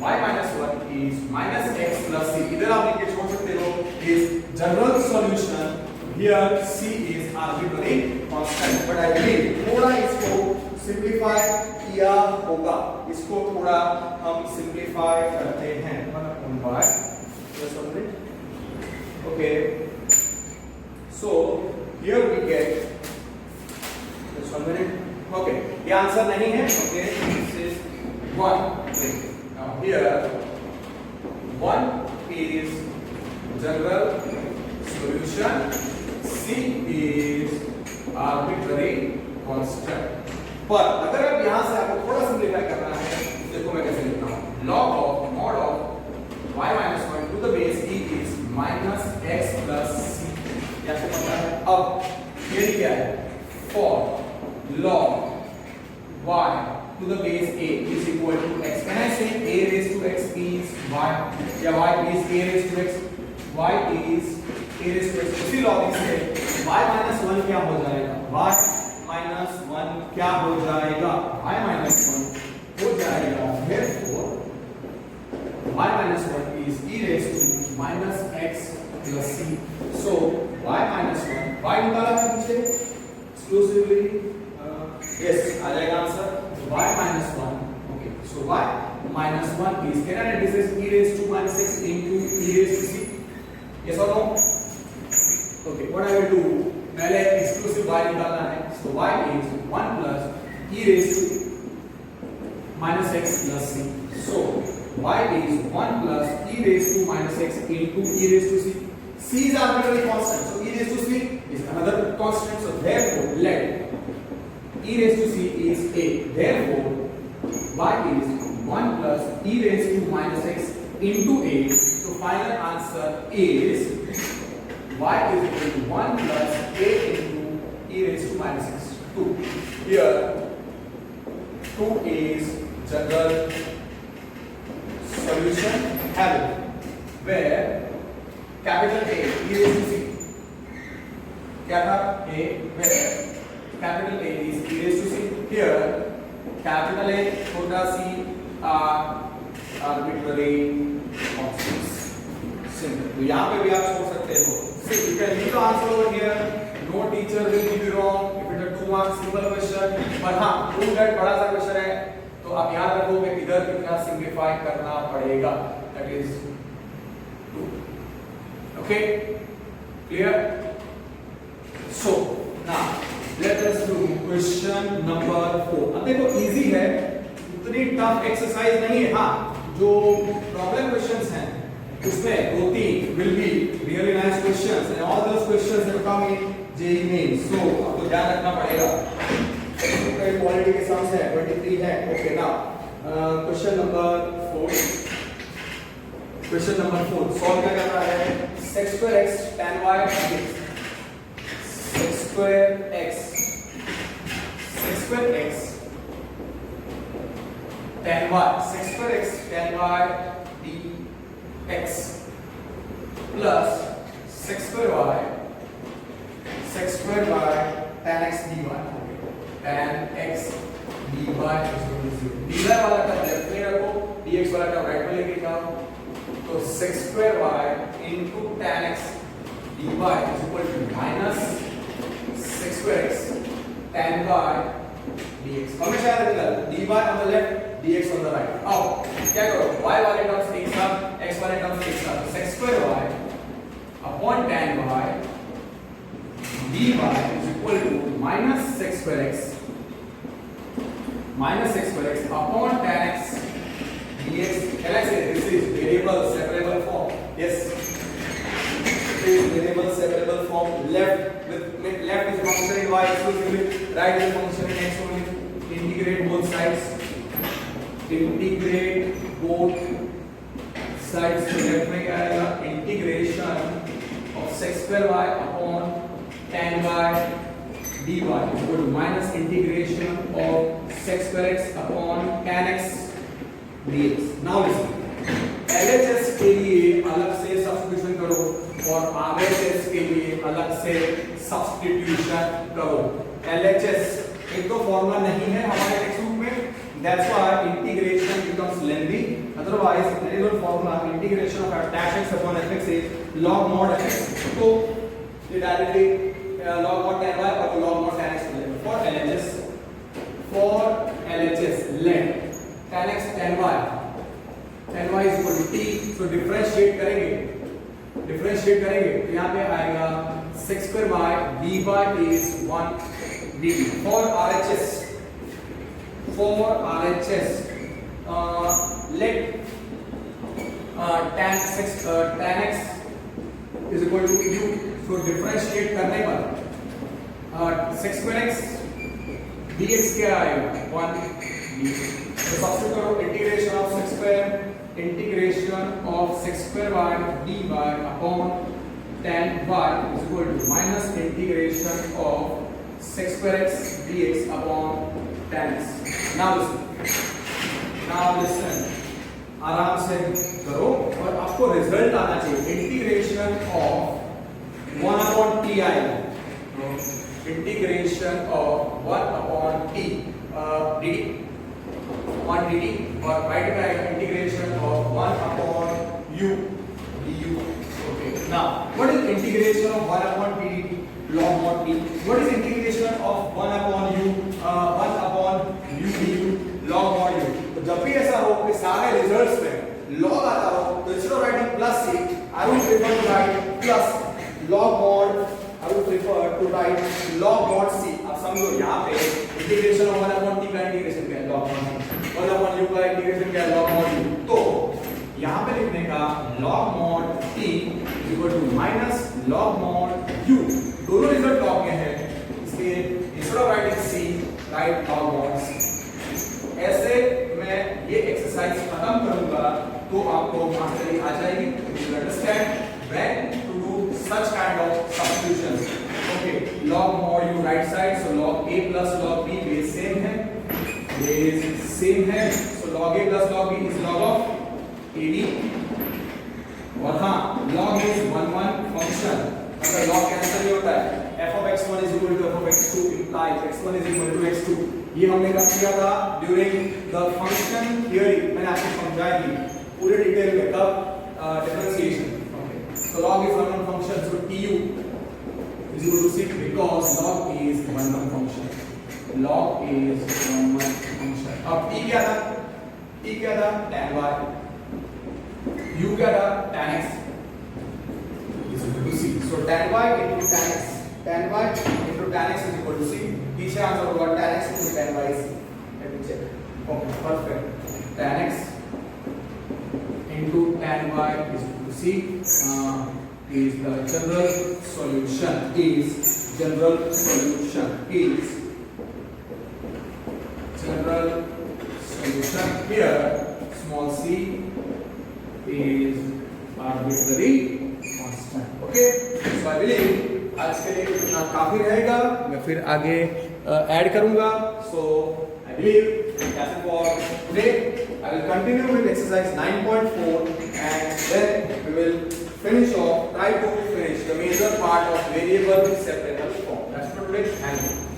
y minus 1 is minus x plus c। इधर आप लिख के छोड़ सकते हो, is general solution, here c is arbitrary constant, but I believe थोड़ा इसको simplify किया होगा, इसको थोड़ा हम सिंपलीफाई करते हैं, 1 upon y, just a minute, okay, so here we get, just 1 minute, okay, ये आंसर नहीं है, okay, this is 1, now here 1 is general solution, c is arbitrary constant। पर अगर अब यहां से आपको थोड़ा सिंपलीफाई करना है, देखो मैं कैसे लिखता हूं, log of mod of y minus 1 to the base e is minus x plus c। क्या आपको पता है, अब ये क्या है, for log y to the base a is equal to x, can I say a raised to x is y, या y is a raised to x, y is a raised to x। उसी logic से y minus 1 क्या हो जाएगा, y minus 1 क्या हो जाएगा, y minus 1 हो जाएगा, therefore y minus 1 is e raised to minus x plus c। so y minus 1, y निकाला है नीचे exclusively, yes आ जाएगा answer, y minus 1, okay, so y minus 1 is, can I write this as e raised to minus x into e raised to c, yes or no, okay, what I will do, पहले exclusive y निकालना है, so y is 1 plus e raised to minus x plus c, so y is 1 plus e raised to minus x into e raised to c। c is arbitrary constant, so e raised to c is another constant, so therefore let e raised to c is a, therefore y is 1 plus e raised to minus x into a, so final answer is y is equal to 1 plus a into e raised to minus x, 2, here 2 is general solution having where capital A e raised to c, क्या था, a, where capital A is e raised to c, here capital A छोटा c are arbitrary constants, simple। तो यहाँ पे भी आप छोड़ सकते हो, see you can leave the answer over here, no teacher will give you wrong if it is a 2 mark simple question, पर हाँ prove that बड़ा सा क्वेश्चन है, तो आप याद रखोगे इधर कितना सिंप्लीफाई करना पड़ेगा, that is 2, okay, clear, so now let us do question number 4। अब देखो इजी है, उतनी टफ एक्सरसाइज नहीं है, हाँ जो प्रॉब्लम क्वेश्चंस हैं उसमें 2-3 will be really nice questions and all those questions have come in JEE mains, so आपको ध्यान रखना पड़ेगा। कई क्वालिटी के सम्स है 23 है। Okay, now question number 4, solve क्या करना है? sec square x tan y dx, sec square x tan y dx plus sec square y tan x dy, tan x dy is equal to 0। dy वाला term left में रखो, dx वाला term right में लेके जाओ, तो sec square y into tan x dy is equal to minus sec square x tan y dx। हमेशा याद रखना dy on the left, dx on the right। अब क्या करो, y वाले टर्म्स एक साथ, x वाले टर्म्स एक साथ, sec square y upon tan y dy is equal to minus sec square x upon tan x dx। Can I say this is variable separable form? Yes, it is variable separable form। left is a function in y exclusively, right is a function in x only। integrate both sides, तो left में क्या आएगा, integration of sec square y upon tan y dy is equal to minus integration of sec square x upon tan x dx। Now listen, LHS के लिए अलग से substitution करो और RHS के लिए अलग से सब्स्टिट्यूशन करो। LHS एक तो फॉर्मूला नहीं है हमारे टेक्स्ट बुक में, that's why integration becomes lengthy। otherwise there is one formula, integration of dash x upon fx is log mod fx, तो ये directly log mod tan y और log mod tan x for LHS let tan x tan y is equal to t, so differentiate करेंगे तो यहाँ पे आएगा sec square y dy is 1 dt। for RHS let tan x is equal to u, so differentiate करने पर sec square x dx क्या आएगा 1 dt। तो सब्स्टिट्यूट करो, integration of sec square y dy upon tan y is equal to minus integration of sec square x dx upon tan x। now listen आराम से करो और आपको रिजल्ट आना चाहिए। इंटीग्रेशन ऑफ 1 upon t आएगा, integration of 1 upon t dt 1 dt और right में आएगा integration of 1 upon u du। okay, now what is integration of 1 upon t dt? log mod t। what is integration of 1 upon u du log mod u? तो जब भी ऐसा हो कि सारे रिजल्ट्स में log आता हो तो instead of writing plus c I would prefer to write plus log mod, I would prefer to write log mod c। अब समझो यहाँ पे इंटीग्रेशन ऑफ 1 upon t का इंटीग्रेशन क्या है, log mod t। 1 upon u का integration क्या है, log mod u। तो यहाँ पे लिखने का log mod t is equal to minus log mod u। दोनों रिजल्ट log में है, इसलिए instead of writing c right log mod c। ऐसे मैं ये एक्सरसाइज खत्म करूंगा तो आपको मास्टरी आ जाएगी। you will understand when to do such kind of substitutions। okay, log mod u right side, so log a plus log b base same है, so log a plus log b is log of ad। और हाँ, log is 1 function, अगर log cancel नहीं होता है, f of x1 is equal to f of x2 implies x1 is equal to x2। ये हमने कब किया था, ड्यूरिंग द फंक्शन थियरी, मैंने आपको समझाई थी पूरे डिटेल में कब, differentiation. Okay, so log is 1 function, so tu is equal to 6 because log is 1 function। अब t क्या था, tan y, u क्या था, tan x is equal to c। so tan y into tan x is equal to c। पीछे answer होगा tan x into tan y is c। let me check। okay, perfect। tan x into tan y is equal to c। is the general solution is general solution here. Small c is arbitrary constant. Okay, so I believe आज के लिए इतना काफी रहेगा. मैं फिर आगे add करूंगा. So I believe that's it for today. I will continue with exercise 9.4 and then we will try to finish the major part of variable separable form. That's for today. Thank you.